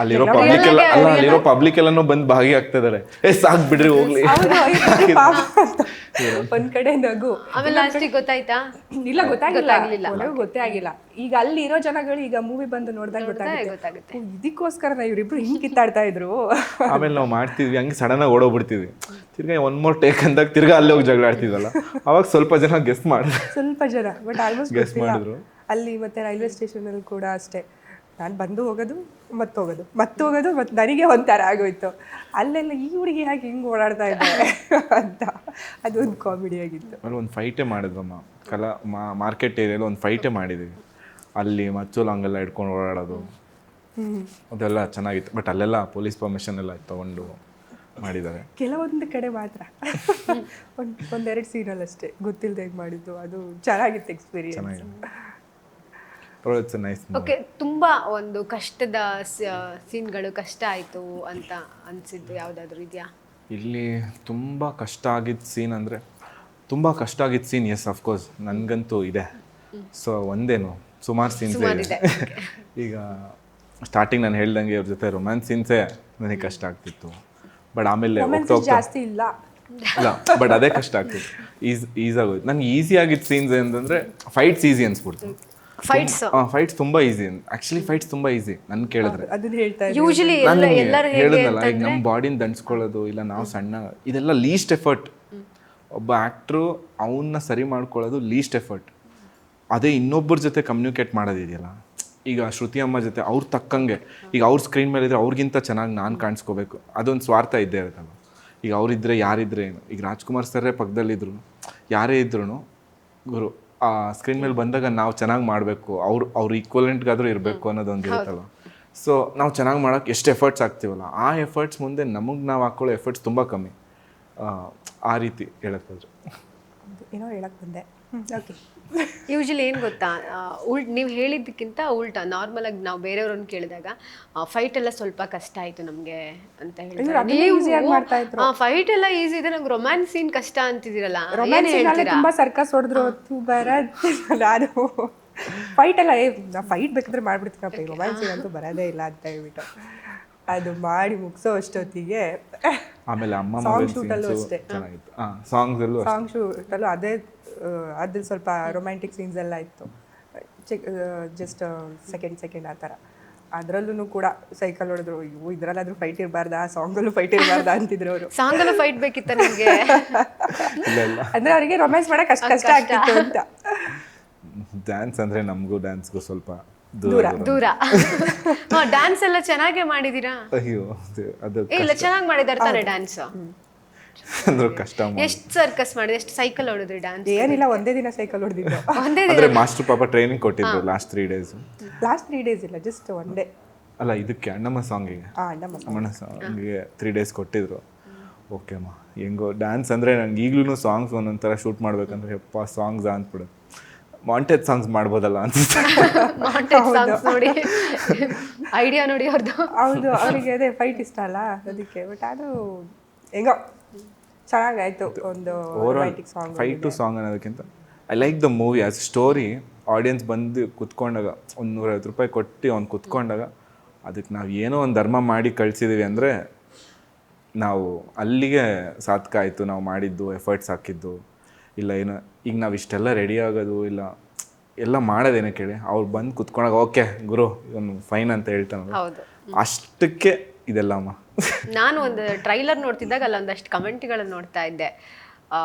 ಅಲ್ಲಿರೋ ಪಬ್ಲಿಕ್ ಎಲ್ಲನೂ ಬಂದು ಭಾಗಿಯಾಗ್ತಿದ್ದಾರೆ. ಸಾಕ್ ಬಿಡ್ರಿ ಹೋಗ್ಲಿ. ಒಂದ್ ಕಡೆ ನಗು. ಆಮೇಲೆ ಲಾಸ್ಟಿಗೆ ಗೊತ್ತಾಯ್ತಾ? ಇಲ್ಲ, ಗೊತ್ತೇ ಆಗಿಲ್ಲ. ಈಗ ಅಲ್ಲಿ ಇರೋ ಜನಗಳು ಈಗ ಮೂವಿ ಬಂದು ನೋಡಿದಾಗ ಗೊತ್ತಾಗುತ್ತೆ, ಇದಕ್ಕೋಸ್ಕರ ಇವರಿಬ್ರು ಹಿಂಗ್ ಕಿತ್ತಾಡ್ತಾ ಇದ್ರು. ಆಮೇಲೆ ನಾವು ಮಾಡ್ತಿದ್ವಿ, ಹಂಗೆ ಸಡನ್ ಆಗಿ ಓಡೋಗ್ಬಿಡ್ತಿದ್ವಿ. ತಿರ್ಗಾ ಒನ್ ಮೋರ್ ಟೇಕ್ ಅಂದಾಗ ತಿರ್ಗಾ ಅಲ್ಲಿ ಹೋಗಿ ಜಗಳ ಆಡ್ತಿದ್ವಲ್ಲ, ಅವಾಗ ಸ್ವಲ್ಪ ಜನ ಗೆಸ್ ಮಾಡಿದ್ರು. ಬಟ್ ಆಲ್ಮೋಸ್ಟ್ ಗೆಸ್ ಮಾಡಿದ್ರು. ಅಲ್ಲಿ ಮತ್ತೆ ರೈಲ್ವೆ ಸ್ಟೇಷನ್ ಅಲ್ಲಿ ಕೂಡ ಅಷ್ಟೇ, ನಾನು ಬಂದು ಹೋಗೋದು ಮತ್ತೆ ನನಗೆ ಒಂಥರ ಆಗೋಯ್ತು. ಅಲ್ಲೆಲ್ಲ ಈ ಹುಡುಗಿ ಹಾಗೆ ಹಿಂಗೆ ಓಡಾಡ್ತಾ ಇದ್ದಾರೆ ಅಂತ ಅದೊಂದು ಕಾಮಿಡಿ ಆಗಿತ್ತು. ಅಲ್ಲಿ ಒಂದು ಫೈಟೇ ಮಾಡಿದ್ವಮ್ಮ, ಮಾರ್ಕೆಟ್ ಏರಿಯಲ್ಲಿ ಒಂದು ಫೈಟೇ ಮಾಡಿದ್ವಿ. ಅಲ್ಲಿ ಮಚ್ಚೋಲು ಹಂಗೆಲ್ಲ ಇಟ್ಕೊಂಡು ಓಡಾಡೋದು ಅದೆಲ್ಲ ಚೆನ್ನಾಗಿತ್ತು. ಬಟ್ ಅಲ್ಲೆಲ್ಲ ಪೊಲೀಸ್ ಪರ್ಮಿಷನ್ ಎಲ್ಲ ತೊಗೊಂಡು ಮಾಡಿದ್ದಾರೆ. ಕೆಲವೊಂದು ಕಡೆ ಮಾತ್ರ ಒಂದೆರಡು ಸೀನಲ್ಲಿ ಅಷ್ಟೇ ಗೊತ್ತಿಲ್ಲದೆ ಮಾಡಿದ್ದು, ಅದು ಚೆನ್ನಾಗಿತ್ತು ಎಕ್ಸ್ಪೀರಿಯನ್ಸ್. ಓಕೆ, ತುಂಬಾ ಒಂದು ಕಷ್ಟದ ಸೀನ್ಗಳು, ಕಷ್ಟ ಆಯ್ತು ಅಂತ ಅನ್ಸಿದ್ದು ಯಾವ್ದಾದ್ರು ಇದೆಯಾ? ಇಲ್ಲಿ ತುಂಬ ಕಷ್ಟ ಆಗಿದ್ದ ಸೀನ್ ಅಂದರೆ ಎಸ್ ಅಫ್ಕೋರ್ಸ್ ನನಗಂತೂ ಇದೆ. ಸೊ ಒಂದೇನು ಸುಮಾರು ಸೀನ್ಸ್ ಇದೆ. ಈಗ ಸ್ಟಾರ್ಟಿಂಗ್ ನಾನು ಹೇಳ್ದಂಗೆ ಇವ್ರ ಜೊತೆ ರೊಮ್ಯಾನ್ಸ್ ಸೀನ್ಸೇ ನನಗೆ ಕಷ್ಟ ಆಗ್ತಿತ್ತು. ಬಟ್ ಆಮೇಲೆ ಜಾಸ್ತಿ ಇಲ್ಲ, ಬಟ್ ಅದೇ ಕಷ್ಟ ಆಗ್ತಿತ್ತು. ಈಸಾಗೋಯ್ತು ನನಗೆ. ಈಸಿ ಆಗಿದ್ದ ಸೀನ್ಸ್ ಏನಂದರೆ ಫೈಟ್ಸ್ ಈಸಿ ಅನ್ಸ್ಬಿಡ್ತು. ಫೈಟ್ಸ್ ತುಂಬಾ ಈಸಿ. ಆಕ್ಚುಲಿ ಫೈಟ್ಸ್ ತುಂಬಾ ಈಸಿ ನನ್ ಕೇಳಿದ್ರೆ. ಹೇಳಿದ್ನಲ್ಲ, ಈಗ ನಮ್ಮ ಬಾಡಿನ ದಂಡ್ಸ್ಕೊಳ್ಳೋದು, ಇಲ್ಲ ನಾವು ಸಣ್ಣ, ಇದೆಲ್ಲ ಲೀಸ್ಟ್ ಎಫರ್ಟ್. ಒಬ್ಬ ಆಕ್ಟ್ರು ಅವನ್ನ ಸರಿ ಮಾಡ್ಕೊಳ್ಳೋದು ಲೀಸ್ಟ್ ಎಫರ್ಟ್. ಅದೇ ಇನ್ನೊಬ್ಬರ ಜೊತೆ ಕಮ್ಯುನಿಕೇಟ್ ಮಾಡೋದಿದೆಯಲ್ಲ, ಈಗ ಶ್ರುತಿ ಅಮ್ಮ ಜೊತೆ ಅವ್ರು ತಕ್ಕಂಗೆ, ಈಗ ಅವ್ರ ಸ್ಕ್ರೀನ್ ಮೇಲೆ ಇದ್ರೆ ಅವ್ರಿಗಿಂತ ಚೆನ್ನಾಗಿ ನಾನು ಕಾಣಿಸ್ಕೋಬೇಕು, ಅದೊಂದು ಸ್ವಾರ್ಥ ಇದ್ದೇ ಇರುತ್ತಲ್ಲ. ಈಗ ಅವರಿದ್ರೆ ಯಾರಿದ್ರೆ ಏನು, ಈಗ ರಾಜ್ಕುಮಾರ್ ಸರ್ರೇ ಪಕ್ಕದಲ್ಲಿದ್ರು, ಯಾರೇ ಇದ್ರು ಗುರು ಆ ಸ್ಕ್ರೀನ್ ಮೇಲೆ ಬಂದಾಗ ನಾವು ಚೆನ್ನಾಗಿ ಮಾಡಬೇಕು, ಅವ್ರು ಈಕ್ವಲೆಂಟ್ಗಾದರೂ ಇರಬೇಕು ಅನ್ನೋದೊಂದು ಇರುತ್ತಲ್ಲ. ಸೊ ನಾವು ಚೆನ್ನಾಗಿ ಮಾಡೋಕ್ಕೆ ಎಷ್ಟು ಎಫರ್ಟ್ಸ್ ಹಾಕ್ತೀವಲ್ಲ, ಆ ಎಫರ್ಟ್ಸ್ ಮುಂದೆ ನಮಗೆ ನಾವು ಹಾಕ್ಕೊಳ್ಳೋ ಎಫರ್ಟ್ಸ್ ತುಂಬ ಕಮ್ಮಿ. ಆ ರೀತಿ ಹೇಳೋಕ್ಕಾದ್ರೆ ಏನೋ ಹೇಳಕ್ಕೆ ಬಂದೆ. ಓಕೆ. ಯೂಶಲಿ ಏನು ಗೊತ್ತಾ, ನೀವು ಹೇಳಿದ್ದಕ್ಕಿಂತ ಉಲ್ಟಾ ನಾರ್ಮಲ್ ಆಗಿ ನಾವು ಬೇರೆಯವ್ರನ್ನ ಕೇಳಿದಾಗ ಫೈಟ್ ಎಲ್ಲ ಸ್ವಲ್ಪ ಕಷ್ಟ ಆಯ್ತು ನಮಗೆ ಅಂತ ಹೇಳ್ತಾರೆ. ಫೈಟ್ ಎಲ್ಲ ಈಸಿ ಇದೆ, ನಂಗೆ ರೊಮ್ಯಾನ್ಸ್ ಸೀನ್ ಕಷ್ಟ ಅಂತಿದ್ದೀರಲ್ಲ, ರೊಮ್ಯಾನ್ಸ್ ತುಂಬಾ ಸರ್ಕಸ್ ಹೊಡೆದ್ರು ನಾನು ಫೈಟ್ ಎಲ್ಲ ಫೈಟ್ ಬೇಕಾದ್ರೆ ಮಾಡ್ಬಿಡ್ತೀನಪ್ಪ, ರೊಮ್ಯಾನ್ಸ್ ಅಂತೂ ಬರೋದೇ ಇಲ್ಲ ಅಂತ ಹೇಳ್ಬಿಟ್ಟು ಅದು ಮಾಡಿ ಮುಗಿಸೋ ಅಷ್ಟೊತ್ತಿಗೆ. ಆಮೇಲೆ ಅಮ್ಮ ಸಾಂಗ್ ಶೂಟಲ್ಲೂ ಅಷ್ಟೇ, ಸಾಂಗ್ ಶೂಟಲ್ಲೂ ಅದೇ ಅದ್ರಲ್ಲಿ ಸ್ವಲ್ಪ ರೊಮ್ಯಾಂಟಿಕ್ ಸೀನ್ಸ್ ಎಲ್ಲ ಇತ್ತು, ಜಸ್ಟ್ ಸೆಕೆಂಡ್ ಆ ಥರ. ಅದರಲ್ಲೂ ಕೂಡ ಸೈಕಲ್ ಹೊಡೆದ್ರು, ಇವು ಇದರಲ್ಲಾದ್ರೂ ಫೈಟ್ ಇರಬಾರ್ದಾ, ಸಾಂಗಲ್ಲೂ ಫೈಟ್ ಇರಬಾರ್ದಾ ಅಂತಿದ್ರು ಅವರು. ಸಾಂಗಲ್ಲೂ ಫೈಟ್ ಬೇಕಿತ್ತ ನಿಮಗೆ? ಅಂದರೆ ಅವರಿಗೆ ರೊಮ್ಯಾನ್ಸ್ ಮಾಡೋಕೆ ಅಷ್ಟು ಕಷ್ಟ ಆಗ್ತಿತ್ತು ಅಂತ. ಡ್ಯಾನ್ಸ್ ಅಂದರೆ ನಮಗೂ ಡ್ಯಾನ್ಸ್ಗೂ ಸ್ವಲ್ಪ ದೂರ. ಡ್ಯಾನ್ಸ್ ಎಲ್ಲ ಚೆನ್ನಾಗೇ ಮಾಡಿದೀರಾ? ಅಯ್ಯೋ ಅದು ಇಲ್ಲ, ಚೆನ್ನಾಗಿ ಮಾಡಿದಾರೆ ತಾನೆ ಡ್ಯಾನ್ಸ್? ಅಂದ್ರೆ ಕಷ್ಟ. ಎಷ್ಟು ಸರ್ಕಸ್ ಮಾಡಿದೆ, ಎಷ್ಟು ಸೈಕಲ್ ಹೊಡೆದ್ರಿ ಡ್ಯಾನ್ಸ್? ಏನಿಲ್ಲ, ಒಂದೇ ದಿನ ಸೈಕಲ್ ಹೊಡೆದಿದ್ದು. ಅಂದ್ರೆ ಮಾಸ್ಟರ್ ಪಾಪ ಟ್ರೈನಿಂಗ್ ಕೊಟ್ಟಿದ್ರು ಲಾಸ್ಟ್ 3 days. ಲಾಸ್ಟ್ 3 days ಇಲ್ಲ, ಜಸ್ಟ್ ಒನ್ ಡೇ. ಅಲ್ಲ, ಇದಕ್ಕೆ ಅಣ್ಣಮ್ಮ ಸಾಂಗಿಗೆ 3 days ಕೊಟ್ಟಿದ್ರು. ಓಕೆ ಅಮ್ಮ, ಹೆಂಗೋ ಡ್ಯಾನ್ಸ್ ಅಂದರೆ ನಂಗೆ ಈಗಲೂ ಸಾಂಗ್ಸ್ ಒಂದೊಂಥರ ಶೂಟ್ ಮಾಡ್ಬೇಕಂದ್ರೆ ಯಪ್ಪ ಸಾಂಗ್ಸ್ ಅಂದ್ಬಿಡೋದು. ಮಾಂಟೇಜ್ ಸಾಂಗ್ಸ್ ಮಾಡ್ಬೋದಲ್ಲ ಅನ್ಸುತ್ತೆ. ನೋಡಿ ಐಡಿಯಾ ನೋಡಿ ಅವ್ರದ್ದು. ಹೌದು, ಅವರಿಗೆ ಅದೇ ಫೈಟ್ ಇಷ್ಟ ಅಲ್ಲ ಅದಕ್ಕೆ. ಬಟ್ ಅದು ಹೆಂಗೋ ಚೆನ್ನಾಗಾಯ್ತು. ಒಂದು ಸಾಂಗ್, ಫೈಟು ಸಾಂಗ್ ಅನ್ನೋದಕ್ಕಿಂತ I like the movie as story. Audience ಬಂದು ಕುತ್ಕೊಂಡಾಗ ಒಂದು $150 ಕೊಟ್ಟು ಅವ್ನು ಕುತ್ಕೊಂಡಾಗ ಅದಕ್ಕೆ ನಾವು ಏನೋ ಒಂದು ಧರ್ಮ ಮಾಡಿ ಕಳಿಸಿದ್ದೀವಿ ಅಂದರೆ ನಾವು ಅಲ್ಲಿಗೆ ಸಾರ್ಥಕ ಆಯಿತು. ನಾವು ಮಾಡಿದ್ದು ಎಫರ್ಟ್ಸ್ ಹಾಕಿದ್ದು ಇಲ್ಲ ಏನೋ. ಈಗ ನಾವು ಇಷ್ಟೆಲ್ಲ ರೆಡಿ ಆಗೋದು ಇಲ್ಲ ಎಲ್ಲ ಮಾಡೋದೇನೆ ಕೇಳಿ ಅವ್ರು ಬಂದು ಕುತ್ಕೊಂಡಾಗ ಓಕೆ ಗುರು ಇವನು ಫೈನ್ ಅಂತ ಹೇಳ್ತಾನಲ್ಲ, ಅಷ್ಟಕ್ಕೆ ಇದೆಲ್ಲ ಅಮ್ಮ. ನಾನು ಒಂದು ಟ್ರೈಲರ್ ನೋಡ್ತಿದ್ದಾಗ ಅಲ್ಲ ಒಂದಷ್ಟು ಕಮೆಂಟ್ಗಳನ್ನು ನೋಡ್ತಾ ಇದ್ದೆ.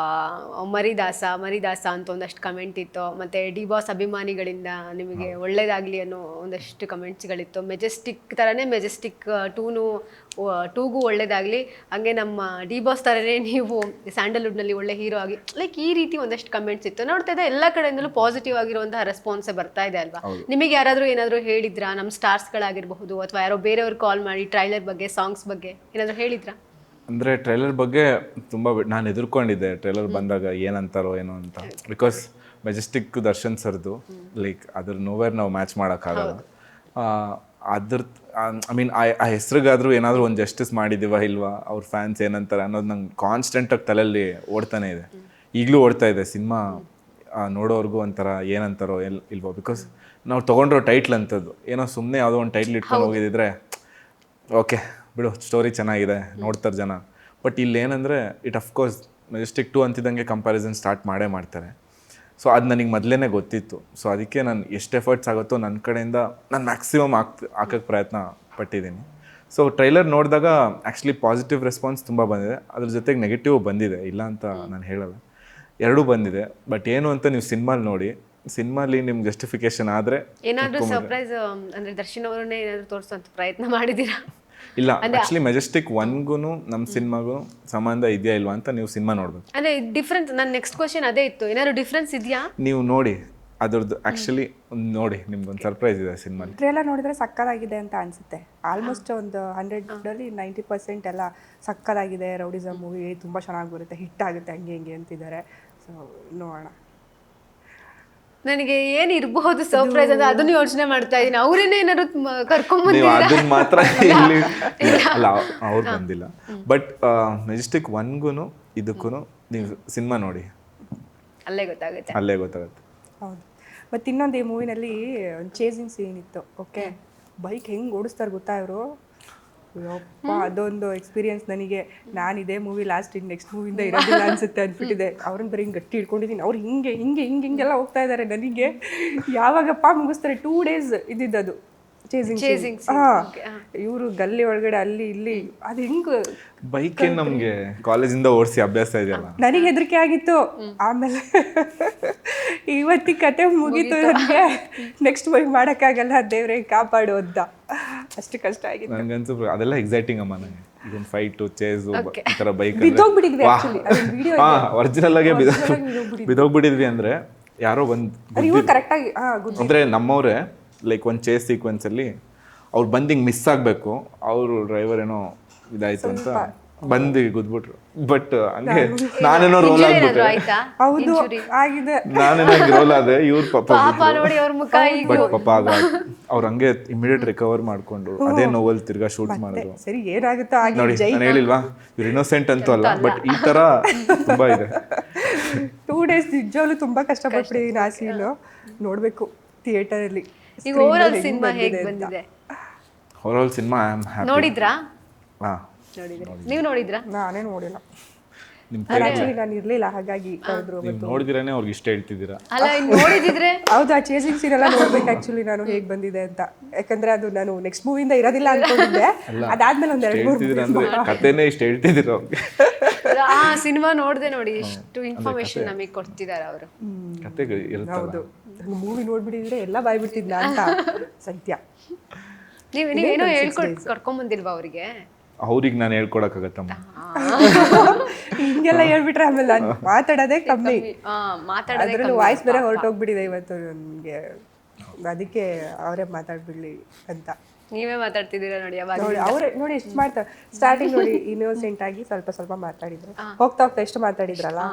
ಮರಿದಾಸ ಅಂತ ಒಂದಷ್ಟು ಕಮೆಂಟ್ ಇತ್ತು, ಮತ್ತು ಡಿ ಬಾಸ್ ಅಭಿಮಾನಿಗಳಿಂದ ನಿಮಗೆ ಒಳ್ಳೇದಾಗಲಿ ಅನ್ನೋ ಒಂದಷ್ಟು ಕಮೆಂಟ್ಸ್ಗಳಿತ್ತು. ಮೆಜೆಸ್ಟಿಕ್ ಥರನೇ ಮೆಜೆಸ್ಟಿಕ್ 2ಗೂ ಒಳ್ಳೇದಾಗಲಿ, ಹಂಗೆ ನಮ್ಮ ಡಿ ಬಾಸ್ ಥರನೇ ನೀವು ಸ್ಯಾಂಡಲ್ವುಡ್ನಲ್ಲಿ ಒಳ್ಳೆ ಹೀರೋ ಆಗಿ, ಲೈಕ್ ಈ ರೀತಿ ಒಂದಷ್ಟು ಕಮೆಂಟ್ಸ್ ಇತ್ತು. ನೋಡ್ತಾ ಇದ್ದೆ ಎಲ್ಲ ಕಡೆಯಿಂದಲೂ ಪಾಸಿಟಿವ್ ಆಗಿರುವಂತಹ ರೆಸ್ಪಾನ್ಸೇ ಬರ್ತಾ ಇದೆ ಅಲ್ವಾ? ನಿಮಗೆ ಯಾರಾದರೂ ಏನಾದರೂ ಹೇಳಿದ್ರಾ, ನಮ್ಮ ಸ್ಟಾರ್ಸ್ಗಳಾಗಿರಬಹುದು ಅಥವಾ ಯಾರೋ ಬೇರೆಯವ್ರು ಕಾಲ್ ಮಾಡಿ ಟ್ರೈಲರ್ ಬಗ್ಗೆ, ಸಾಂಗ್ಸ್ ಬಗ್ಗೆ ಏನಾದರೂ ಹೇಳಿದ್ರಾ? ಅಂದರೆ ಟ್ರೈಲರ್ ಬಗ್ಗೆ ತುಂಬ ನಾನು ಎದುರ್ಕೊಂಡಿದ್ದೆ ಟ್ರೈಲರ್ ಬಂದಾಗ ಏನಂತಾರೋ ಏನೋ ಅಂತ. ಬಿಕಾಸ್ ಮೆಜೆಸ್ಟಿಕ್ ದರ್ಶನ್ ಸರ್ದು ಲೈಕ್ ಅದ್ರ ನೋವೇರ್ ನಾವು ಮ್ಯಾಚ್ ಮಾಡೋಕ್ಕಾಗಲ್ಲ. ಅದ್ರ ಐ ಮೀನ್ ಆ ಹೆಸ್ರಿಗಾದರೂ ಏನಾದರೂ ಒಂದು ಜಸ್ಟಿಸ್ ಮಾಡಿದ್ದೀವ ಇಲ್ವಾ, ಅವ್ರ ಫ್ಯಾನ್ಸ್ ಏನಂತಾರೆ ಅನ್ನೋದು ನಂಗೆ ಕಾನ್ಸ್ಟೆಂಟಾಗಿ ತಲೆಯಲ್ಲಿ ಓಡ್ತಾನೆ ಇದೆ. ಈಗಲೂ ಓಡ್ತಾ ಇದೆ. ಸಿನಿಮಾ ನೋಡೋರ್ಗೂ ಒಂಥರ ಏನಂತಾರೋ ಇಲ್ವೋ. ಬಿಕಾಸ್ ನಾವು ತೊಗೊಂಡಿರೋ ಟೈಟ್ಲ್ ಅಂಥದ್ದು ಏನೋ ಸುಮ್ಮನೆ ಯಾವುದೋ ಒಂದು ಟೈಟ್ಲ್ ಇಟ್ಕೊಂಡು ಹೋಗಿದ್ದಿದ್ರೆ ಓಕೆ ಬಿಡು, ಸ್ಟೋರಿ ಚೆನ್ನಾಗಿದೆ, ನೋಡ್ತಾರೆ ಜನ. ಬಟ್ ಇಲ್ಲಿ ಏನಂದರೆ ಇಟ್ ಅಫ್ಕೋರ್ಸ್ ಮೆಜೆಸ್ಟಿಕ್ 2 ಅಂತಿದ್ದಂಗೆ ಕಂಪ್ಯಾರಿಸನ್ ಸ್ಟಾರ್ಟ್ ಮಾಡ್ತಾರೆ. ಸೊ ಅದು ನನಗೆ ಮೊದಲೇ ಗೊತ್ತಿತ್ತು. ಸೊ ಅದಕ್ಕೆ ನಾನು ಎಷ್ಟು ಎಫರ್ಟ್ಸ್ ಆಗುತ್ತೋ ನನ್ನ ಕಡೆಯಿಂದ ನಾನು ಮ್ಯಾಕ್ಸಿಮಮ್ ಹಾಕೋಕ್ಕೆ ಪ್ರಯತ್ನ ಪಟ್ಟಿದ್ದೀನಿ. ಸೊ ಟ್ರೈಲರ್ ನೋಡಿದಾಗ ಆ್ಯಕ್ಚುಲಿ ಪಾಸಿಟಿವ್ ರೆಸ್ಪಾನ್ಸ್ ತುಂಬ ಬಂದಿದೆ, ಅದ್ರ ಜೊತೆಗೆ ನೆಗೆಟಿವ್ ಬಂದಿದೆ, ಇಲ್ಲ ಅಂತ ನಾನು ಹೇಳಲ್ಲ, ಎರಡೂ ಬಂದಿದೆ. ಬಟ್ ಏನು ಅಂತ ನೀವು ಸಿನಿಮಾಲಿ ನೋಡಿ, ಸಿನಿಮಾಲಿ ನಿಮ್ಗೆ ಜಸ್ಟಿಫಿಕೇಶನ್ ಆದರೆ ಏನಾದರೂ ಸರ್ಪ್ರೈಸ್ ಅಂದರೆ ದರ್ಶನ್ ಅವರನ್ನೇ ಏನಾದರೂ ತೋರಿಸೋಂಥ ಪ್ರಯತ್ನ ಮಾಡಿದ್ದೀರಾ? ಇಲ್ಲ, ಆಕ್ಚುಲಿ ಮೆಜೆಸ್ಟಿಕ್ 1ಗೂ ನಮ್ಮ ಸಿನಿಮಾಗೂ ಸಂಬಂಧ ಇದೆಯಾ ಇಲ್ವಾ ಅಂತ ನೀವು ಸಿನಿಮಾ ನೋಡ್ಬೇಕು. ಅದೇ ಡಿಫ್ರೆನ್ಸ್. ನನ್ನ ನೆಕ್ಸ್ಟ್ ಕ್ವಶನ್ ಅದೇ ಇತ್ತು, ಏನಾದ್ರು ಡಿಫ್ರೆನ್ಸ್ ಇದೆಯಾ ನೀವು ನೋಡಿ ಅದ್ರದ್ದು. ಆಕ್ಚುಲಿ ನೋಡಿ, ನಿಮ್ಗೊಂದು ಸರ್ಪ್ರೈಸ್ ಇದೆ ಸಿನಿಮಾ. ಟ್ರೇಲರ್ ನೋಡಿದ್ರೆ ಸಕ್ಕತ್ತಾಗಿದೆ ಅಂತ ಅನ್ಸುತ್ತೆ. ಆಲ್ಮೋಸ್ಟ್ ಒಂದು 100ರಲ್ಲಿ 90% ಎಲ್ಲ ಸಕ್ಕತ್ತಾಗಿದೆ, ರೌಡಿಸಮ್ ಮೂವಿ ತುಂಬ ಚೆನ್ನಾಗಿ ಬರುತ್ತೆ, ಹಿಟ್ ಆಗುತ್ತೆ, ಹಂಗೆ ಅಂತಿದ್ದಾರೆ. ಸೊ ನೋಡೋಣ. ನನಗೆ ಏನು ಇರಬಹುದು ಸರ್ಪ್ರೈಸ್ ಅಂತ ಅದನ್ನು ಯೋಚನೆ ಮಾಡ್ತಾ ಇದ್ದೀನಿ. ಅವರೇನೇ ಏನಾದ್ರು ಕರ್ಕೊಂಡ್ಬಂದಿಲ್ಲ, ಅದನ್ನ ಮಾತ್ರ ಅಲ್ಲ ಅವ್ರು ಬಂದಿಲ್ಲ. ಬಟ್ ಮೆಜೆಸ್ಟಿಕ್ 1ಗೂ ಇದಕ್ಕೂ ನೀವು ಸಿನಿಮಾ ನೋಡಿ, ಅಲ್ಲೇ ಗೊತ್ತಾಗುತ್ತೆ. ಹೌದು. ಮತ್ತು ಇನ್ನೊಂದು ಈ ಮೂವಿನಲ್ಲಿ ಒಂದು ಚೇಸಿಂಗ್ ಸೀನ್ ಇತ್ತು. ಓಕೆ, ಬೈಕ್ ಹೆಂಗೆ ಓಡಿಸ್ತಾರೆ ಗೊತ್ತಾ ಇವರು, ಯಪ್ಪ ಅದೊಂದು ಎಕ್ಸ್ಪೀರಿಯನ್ಸ್ ನನಗೆ. ನಾನು ಇದೇ ಮೂವಿ ಲಾಸ್ಟ್ ನೆಕ್ಸ್ಟ್ ಮೂವಿಯಿಂದ ಇರೋದಿಲ್ಲ ಅನ್ಸುತ್ತೆ ಅಂದ್ಬಿಟ್ಟಿದೆ. ಅವ್ರನ್ನ ಬರೀ ಹಿಂಗೆ ಗಟ್ಟಿ ಹಿಡ್ಕೊಂಡಿದ್ದೀನಿ. ಅವ್ರು ಹಿಂಗೆಲ್ಲ ಹೋಗ್ತಾ ಇದ್ದಾರೆ. ನನಗೆ ಯಾವಾಗಪ್ಪ ಮುಗಿಸ್ತಾರೆ, 2 days ಇದ್ದಿದ್ದದು ಚೇಸಿಂಗ್. ಇವರು ಗಲ್ಲಿ ಒಳಗಡೆ ಅಲ್ಲಿ ಇಲ್ಲಿ ಅದು ಹೆಂಗೆ ಬೈಕ್ ನಮಗೆ ಕಾಲೇಜಿಂದ ಓಡಿಸಿ ಅಭ್ಯಾಸ ಇದೆಯಲ್ಲ, ನನಗೆ ಹೆದರಿಕೆ ಆಗಿತ್ತು. ಆಮೇಲೆ ಇವತ್ತಿನ ಕತೆ ಮುಗೀತು, ನನಗೆ ನೆಕ್ಸ್ಟ್ ಮೂವಿ ಮಾಡೋಕ್ಕಾಗಲ್ಲ, ದೇವ್ರೆ ಕಾಪಾಡು ಅಂತ. ಅಷ್ಟು ಕಷ್ಟ ಆಗಿತ್ತು ನನಗನ್ಸು. ಅದೆಲ್ಲ ಎಕ್ಸೈಟಿಂಗ್ ಅಮ್ಮ ನನಗೆ. ಇದೊಂದು ಫೈಟು, ಚೇಸು, ಈ ಥರ ಬೈಕ್ ಬಿದ್ದೋಗ್ಬಿಟ್ಟಿದ್ವಿ. ಒರಿಜಿನಲ್ ಆಗಿ ಬಿದ್ದೋಗ್ಬಿಟ್ಟಿದ್ವಿ ಅಂದರೆ ಯಾರೋ ಒಂದು ಇವ್ರು ಕರೆಕ್ಟಾಗಿ ಗುಡ್. ಅಂದರೆ ನಮ್ಮವರೇ ಲೈಕ್ ಒಂದು ಚೇಸ್ ಸೀಕ್ವೆನ್ಸಲ್ಲಿ ಅವ್ರು ಬಂದು ಹಿಂಗೆ ಮಿಸ್ ಆಗಬೇಕು, ಅವರು ಡ್ರೈವರ್ ಏನೋ ಇದಾಯ್ತು ಅಂತ ಬಂದು ಗುದ್ಬಿಟ್ರು. ಬಟ್ ಹಂಗೆ ನಾನೇನೋ ರೋಲ್ ಏನಾದ್ರು ಆಗ್ಬಿಟ್ಟೆ, ಆಯ್ತಾ? ಹೌದು ಆಗಿದೆ. ನಾನೇನೋ ಹಿಂಗೆ ರೋಲ್ ಆದೆ, ಇವ್ರ ಪಾಪ ಪಾಪ ನೋಡಿ ಅವ್ರ ಮುಖ ಈಗ. ಬಟ್ ಪಾಪ ಆಗ ಅವ್ರು ಹಂಗೆ ಇಮಿಡಿಯೇಟ್ ರಿಕವರ್ ಮಾಡ್ಕೊಂಡು ಅದೇ ನೋವಲ್ಲಿ ತಿರ್ಗಾ ಶೂಟ್ ಮಾಡಿದ್ರು. ಸರಿ ಏನಾಗುತ್ತೋ ಆಗಿ ನೋಡಿ ನಾನು ಹೇಳಿಲ್ವಾ ಇವ್ರು ಇನ್ನೋಸೆಂಟ್ ಅಂತೂ ಅಲ್ಲ, ಬಟ್ ಈ ಥರ ತುಂಬ ಇದೆ. 2 days ನಿಜವಾಗ್ಲೂ ತುಂಬಾ ಕಷ್ಟಪಟ್ಟಿದ್ದೀನಿ ಆ ಸೀನು ನೋಡ್ಬೇಕು ಥಿಯೇಟರಲ್ಲಿ. ಈಗ ಓವರಾಲ್ ಸಿನಿಮಾ ಹೇಗೆ ಬಂದಿದೆ? Overall cinema I am happy. ನೋಡಿದ್ರಾ? ಹಾಂ ನೋಡಿದ್ರಾ? ನೀವು ನೋಡಿದ್ರಾ? ನಾನೇ ನೋಡಿಲ್ಲ, ನಿಮ್ಮ ಆಕ್ಚುಲಿ ನಾನು ಇರ್ಲಿಲ್ಲ, ಹಾಗಾಗಿ ಕರೆದ್ರು. ನೀವು ನೋಡಿದಿರೇನೆ ಅವ್ರಿಗೆ ಇಷ್ಟ ಹೇಳ್ತಿದ್ದೀರಾ. ಅಲ್ಲ ನೋಡಿದಿದ್ರೆ ಹೌದು, ಆ ಚೇಸಿಂಗ್ ಸೀನ್ ಎಲ್ಲ ನೋಡ್ಬೇಕು ಆಕ್ಚುಲಿ ನಾನು ಹೇಗ್ ಬಂದಿದೆ ಅಂತ. ಯಾಕಂದ್ರೆ ಅದು ನಾನು ನೆಕ್ಸ್ಟ್ ಮೂವಿಯಿಂದ ಇರೋದಿಲ್ಲ ಅನ್ಕೊಂಡಿದ್ದೆ, ಅದಾದ್ಮೇಲೆ ಒಂದ್ 2-3 ಹೇಳ್ತಿದ್ದೀರಾ ಅಂದ್ರೆ ಕಥೆನೇ ಇಷ್ಟ ಹೇಳ್ತಿದ್ದೀರ ಅವ್ರಿಗೆ. ಆ ಸಿನಿಮಾ ನೋಡ್ದೆ ನೋಡಿ, ಇಷ್ಟು ಇನ್ಫಾರ್ಮೇಶನ್ ನಮಗೆ ಕೊಡ್ತಿದ್ದಾರೆ ಅವರು. ಕತೆ ಇರುತ್ತಲ್ಲ. ಹೌದು, ಮೂವಿ ನೋಡ್ಬಿಟ್ಟಿದ್ರೆ ಎಲ್ಲ ಬಾಯ್ಬಿಡ್ತಿದ್ನ ಅಂತ ಸತ್ಯ. ನೀವೇನೋ ಕರ್ಕೊಂಡ್ ಬಂದಿಲ್ವಾ ಅವ್ರಿಗೆ? ಅವ್ರಿಗೆ ನಾನು ಹೇಳ್ಕೊಡಕ್ಕಾಗತ್ತಮ್ಮ. ಹಿಂಗೆಲ್ಲ ಹೇಳ್ಬಿಟ್ರೆ ಆಮೇಲೆ ನಾನು ಮಾತಾಡೋದೇ ಕಮ್ಮಿ. ಮಾತಾಡೋದೇ ಅದ್ರಲ್ಲೂ ವಾಯ್ಸ್ ಬೇರೆ ಹೊರಟೋಗ್ಬಿಟ್ಟಿದೆ ಇವತ್ತು ನನಗೆ, ಅದಕ್ಕೆ ಅವರೇ ಮಾತಾಡ್ಬಿಡ್ಲಿ ಅಂತ. ನೀವೇ ಮಾತಾಡ್ತಿದ್ದೀರಾ ನೋಡಿ ಅವಾಗ. ನೋಡಿ ಅವರೇ ನೋಡಿ ಎಷ್ಟು ಮಾಡ್ತಾರೆ. ಸ್ಟಾರ್ಟಿಂಗ್ ನೋಡಿ ಇನ್ನೋಸೆಂಟ್ ಆಗಿ ಸ್ವಲ್ಪ ಮಾತಾಡಿದ್ರು, ಹೋಗ್ತಾ ಹೋಗ್ತಾ ಎಷ್ಟು ಮಾತಾಡಿದ್ರಲ್ಲ,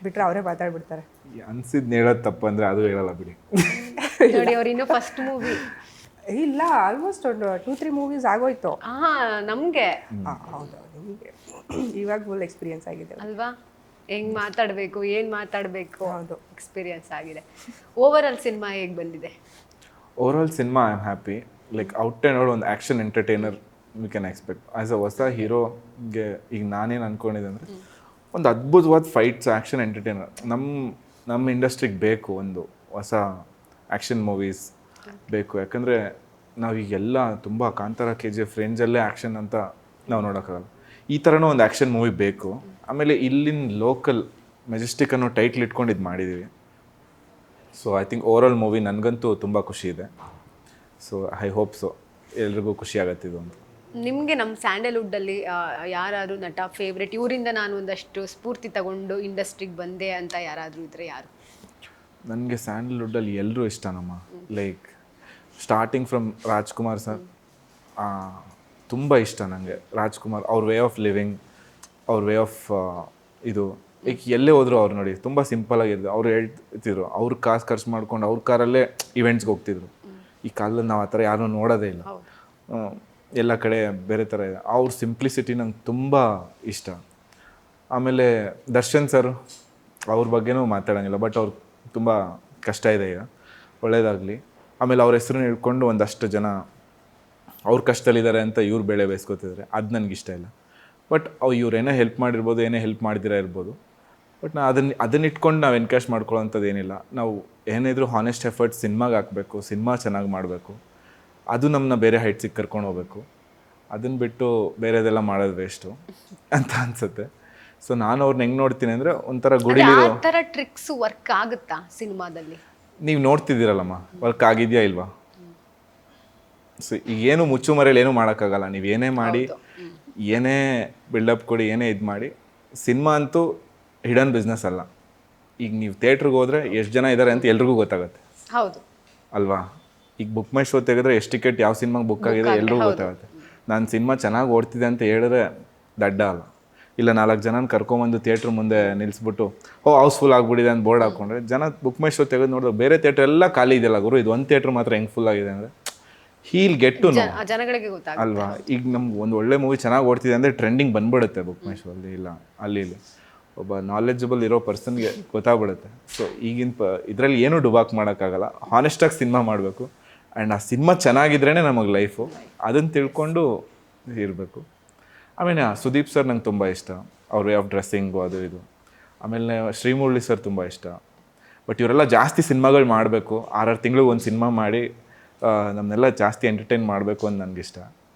ಬಿಟ್ರೆ ಅವರೇ ಮಾತಾಡ್ಬಿಡ್ತಾರೆ. ಅನ್ಸಿದ್ನ ಹೇಳೋದು ತಪ್ಪು ಅಂದ್ರೆ ಅದು ಹೇಳಲ್ಲ ಬಿಡಿ. ನೋಡಿ ಅವ್ರು ಇನ್ನೂ ಫಸ್ಟ್ ಮೂವಿ ಇಲ್ಲ, ಆಲ್ಮೋಸ್ಟ್ ಒಂದು 2-3 ಮೂವೀಸ್ ಆಗೋಯ್ತು. ನಮ್ಗೆ ಹೌದು, ನಿಮಗೆ ಇವಾಗ ಫುಲ್ ಎಕ್ಸ್ಪೀರಿಯನ್ಸ್ ಆಗಿದೆ ಅಲ್ವಾ, ಹೆಂಗ್ ಮಾತಾಡ್ಬೇಕು ಏನ್ ಮಾತಾಡ್ಬೇಕು, ಹೌದು, ಎಕ್ಸ್ಪೀರಿಯನ್ಸ್ ಆಗಿದೆ. ಓವರ್ ಆಲ್ ಸಿನಿಮಾ ಹೇಗೆ ಬಂದಿದೆ? Over all cinema I am happy. Like out and out ಒಂದು action entertainer we can expect. As a ಹೊಸ ಹೀರೋಗೆ ಈಗ ನಾನೇನು ಅಂದ್ಕೊಂಡಿದ್ದೆ ಅಂದರೆ ಒಂದು ಅದ್ಭುತವಾದ ಫೈಟ್ಸ್ ಆ್ಯಕ್ಷನ್ ಎಂಟರ್ಟೈನರ್ ನಮ್ಮ ಇಂಡಸ್ಟ್ರಿಗೆ ಬೇಕು. ಒಂದು ಹೊಸ ಆ್ಯಕ್ಷನ್ ಮೂವೀಸ್ ಬೇಕು. ಯಾಕಂದರೆ ನಾವೀಗೆಲ್ಲ ತುಂಬ ಕಾಂತಾರ, KGF ರೇಂಜಲ್ಲೇ ಆ್ಯಕ್ಷನ್ ಅಂತ ನಾವು ನೋಡೋಕ್ಕಾಗಲ್ಲ. ಈ ಥರನೂ ಒಂದು ಆ್ಯಕ್ಷನ್ ಮೂವಿ ಬೇಕು. ಆಮೇಲೆ ಇಲ್ಲಿನ ಲೋಕಲ್ ಮೆಜೆಸ್ಟಿಕ್ ಅನ್ನೋ ಟೈಟ್ಲ್ ಇಟ್ಕೊಂಡು ಇದು ಮಾಡಿದ್ದೀವಿ. So I think over all movie ನನಗಂತೂ ತುಂಬ ಖುಷಿ ಇದೆ. ಸೊ ಐ ಹೋಪ್ ಸೊ ಎಲ್ರಿಗೂ ಖುಷಿ ಆಗತ್ತೆ ಇದು ಅಂತ. ನಿಮಗೆ ನಮ್ಮ ಸ್ಯಾಂಡಲ್ವುಡ್ಡಲ್ಲಿ ಯಾರಾದರೂ ನಟ ಫೇವ್ರೆಟ್, ಇವರಿಂದ ನಾನು ಒಂದಷ್ಟು ಸ್ಫೂರ್ತಿ ತಗೊಂಡು ಇಂಡಸ್ಟ್ರಿಗೆ ಬಂದೆ ಅಂತ ಯಾರಾದರೂ ಇದ್ದರೆ ಯಾರು? ನನಗೆ ಸ್ಯಾಂಡಲ್ವುಡ್ಡಲ್ಲಿ ಎಲ್ಲರೂ ಇಷ್ಟ ನಮ್ಮ. Like starting from Rajkumar sir ತುಂಬ ಇಷ್ಟ ನನಗೆ. ರಾಜ್ಕುಮಾರ್ ಅವ್ರ ವೇ ಆಫ್ ಲಿವಿಂಗ್, ಅವ್ರ ವೇ ಆಫ್ ಇದು, ಈಗ ಎಲ್ಲೇ ಹೋದ್ರು ಅವ್ರು ನೋಡಿ ತುಂಬ ಸಿಂಪಲಾಗಿದ್ರು. ಅವ್ರು ಹೇಳ್ತಿದ್ರು ಅವ್ರು ಕಾಸು ಖರ್ಚು ಮಾಡ್ಕೊಂಡು ಅವ್ರ ಕಾರಲ್ಲೇ ಇವೆಂಟ್ಸ್ಗೆ ಹೋಗ್ತಿದ್ರು. ಈ ಕಾಲದಲ್ಲಿ ನಾವು ಆ ಥರ ಯಾರೂ ನೋಡೋದೇ ಇಲ್ಲ, ಎಲ್ಲ ಕಡೆ ಬೇರೆ ಥರ ಇದೆ. ಅವ್ರ ಸಿಂಪ್ಲಿಸಿಟಿ ನಂಗೆ ತುಂಬ ಇಷ್ಟ. ಆಮೇಲೆ ದರ್ಶನ್ ಸರ್ ಅವ್ರ ಬಗ್ಗೆನೂ ಮಾತಾಡೋಂಗಿಲ್ಲ, ಬಟ್ ಅವ್ರು ತುಂಬ ಕಷ್ಟ ಇದೆ ಈಗ, ಒಳ್ಳೇದಾಗಲಿ. ಆಮೇಲೆ ಅವ್ರ ಹೆಸರನ್ನ ಹೇಳ್ಕೊಂಡು ಒಂದಷ್ಟು ಜನ ಅವ್ರ ಕಷ್ಟದಲ್ಲಿದ್ದಾರೆ ಅಂತ ಇವ್ರು ಬೆಳೆ ಬೇಯಿಸ್ಕೊತಿದ್ದಾರೆ, ಅದು ನನಗಿಷ್ಟ ಇಲ್ಲ. ಬಟ್ ಇವ್ರು ಏನೇ ಹೆಲ್ಪ್ ಮಾಡಿರ್ಬೋದು, ಏನೇ ಹೆಲ್ಪ್ ಮಾಡ್ದಿರ ಇರ್ಬೋದು, ಬಟ್ ಅದನ್ನ ಇಟ್ಕೊಂಡು ನಾವು ಎನ್ಕ್ಯಾಶ್ ಮಾಡ್ಕೊಳ್ಳೋಂಥದ್ದು ಏನಿಲ್ಲ. ನಾವು ಏನಿದ್ರು ಹಾನೆಸ್ಟ್ ಎಫರ್ಟ್ಸ್ ಸಿನಿಮಾಗೆ ಹಾಕಬೇಕು, ಸಿನಿಮಾ ಚೆನ್ನಾಗಿ ಮಾಡಬೇಕು, ಅದು ನಮ್ಮನ್ನ ಬೇರೆ ಹೈಟ್ಸಿಗೆ ಕರ್ಕೊಂಡು ಹೋಗ್ಬೇಕು. ಅದನ್ನು ಬಿಟ್ಟು ಬೇರೆದೆಲ್ಲ ಮಾಡೋದು ವೇಸ್ಟು ಅಂತ ಅನಿಸುತ್ತೆ. ಸೊ ನಾನು ಅವ್ರನ್ನ ಹೆಂಗೆ ನೋಡ್ತೀನಿ ಅಂದರೆ ಒಂಥರ ಗುಡಿಲಿ ಆ ಥರ ಟ್ರಿಕ್ಸ್ ವರ್ಕ್ ಆಗುತ್ತಾ ಸಿನಿಮಾದಲ್ಲಿ? ನೀವು ನೋಡ್ತಿದ್ದೀರಲ್ಲಮ್ಮ, ವರ್ಕ್ ಆಗಿದೆಯಾ ಇಲ್ವಾ? ಸೊ ಈಗೇನು ಮುಚ್ಚು ಮರೆಯಲ್ಲಿ ಏನೂ ಮಾಡೋಕ್ಕಾಗಲ್ಲ. ನೀವು ಏನೇ ಮಾಡಿ, ಏನೇ ಬಿಲ್ಡಪ್ ಕೊಡಿ, ಏನೇ ಇದು ಮಾಡಿ, ಸಿನಿಮಾ ಅಂತೂ ಹಿಡನ್ ಬಿಸ್ನೆಸ್ ಅಲ್ಲ. ಈಗ ನೀವು ಥಿಯೇಟ್ರಿಗೆ ಹೋದರೆ ಎಷ್ಟು ಜನ ಇದ್ದಾರೆ ಅಂತ ಎಲ್ರಿಗೂ ಗೊತ್ತಾಗುತ್ತೆ, ಹೌದು ಅಲ್ವಾ? ಈಗ ಬುಕ್ ಮೈ ಶೋ ತೆಗೆದ್ರೆ ಎಷ್ಟು ಟಿಕೆಟ್ ಯಾವ ಸಿನಿಮಾಗೆ ಬುಕ್ ಆಗಿದೆ ಎಲ್ರಿಗೂ ಗೊತ್ತಾಗುತ್ತೆ. ನಾನು ಸಿನಿಮಾ ಚೆನ್ನಾಗಿ ಓಡ್ತಿದೆ ಅಂತ ಹೇಳಿದ್ರೆ ದಡ್ಡ ಅಲ್ಲ. ಇಲ್ಲ 4 ಜನನ ಕರ್ಕೊಂಬಂದು ಥಿಯೇಟ್ರ್ ಮುಂದೆ ನಿಲ್ಲಿಸ್ಬಿಟ್ಟು ಹೌಸ್ಫುಲ್ ಆಗಿಬಿಟ್ಟಿದೆ ಅಂತ ಬೋರ್ಡ್ ಹಾಕ್ಕೊಂಡ್ರೆ ಜನ ಬುಕ್ ಮೈ ಶೋ ತೆಗೆದು ನೋಡಿದ್ರೆ ಬೇರೆ ಥಿಯೇಟ್ರ್ ಎಲ್ಲ ಖಾಲಿ ಇದೆಯಲ್ಲ ಗುರು, ಇದು ಒಂದು ಥಿಯೇಟ್ರ್ ಮಾತ್ರ ಹೆಂಗೆ ಫುಲ್ ಆಗಿದೆ ಅಂದರೆ ಹೀಲ್ ಗೆಟ್ ಟು ನೋ, ಜನಗಳಿಗೆ ಗೊತ್ತಾಗುತ್ತೆ ಅಲ್ವಾ? ಈಗ ನಮ್ಗೆ ಒಂದು ಒಳ್ಳೆ ಮೂವಿ ಚೆನ್ನಾಗಿ ಓಡ್ತಿದೆ ಅಂದರೆ ಟ್ರೆಂಡಿಂಗ್ ಬಂದ್ಬಿಡುತ್ತೆ ಬುಕ್ ಮೈ ಶೋ ಅಲ್ಲಿ, ಇಲ್ಲ ಅಲ್ಲಿ ಒಬ್ಬ ನಾಲೆಜಬಲ್ ಇರೋ ಪರ್ಸನ್ಗೆ ಗೊತ್ತಾಗ್ಬಿಡುತ್ತೆ. ಸೊ ಈಗಿನ ಇದರಲ್ಲಿ ಏನೂ ಡುಬಾಕ್ ಮಾಡೋಕ್ಕಾಗಲ್ಲ. ಹಾನೆಸ್ಟಾಗಿ ಸಿನಿಮಾ ಮಾಡಬೇಕು, ಆ್ಯಂಡ್ ಆ ಸಿನಿಮಾ ಚೆನ್ನಾಗಿದ್ರೇ ನಮಗೆ ಲೈಫು, ಅದನ್ನು ತಿಳ್ಕೊಂಡು ಇರಬೇಕು. ಆಮೇಲೆ ಸುದೀಪ್ ಸರ್ ನಂಗೆ ತುಂಬ ಇಷ್ಟ, ಅವ್ರ ವೇ ಆಫ್ ಡ್ರೆಸ್ಸಿಂಗು ಅದು ಇದು. ಆಮೇಲೆ ಶ್ರೀಮುರಳಿ ಸರ್ ತುಂಬ ಇಷ್ಟ. ಬಟ್ ಇವರೆಲ್ಲ ಜಾಸ್ತಿ ಸಿನಿಮಾಗಳು ಮಾಡಬೇಕು, 6 ತಿಂಗಳಿಗೆ ಒಂದು ಸಿನಿಮಾ ಮಾಡಿ ನಮ್ಮನ್ನೆಲ್ಲ ಜಾಸ್ತಿ ಎಂಟರ್ಟೈನ್ ಮಾಡಬೇಕು ಅಂತ ನನಗಿಷ್ಟ.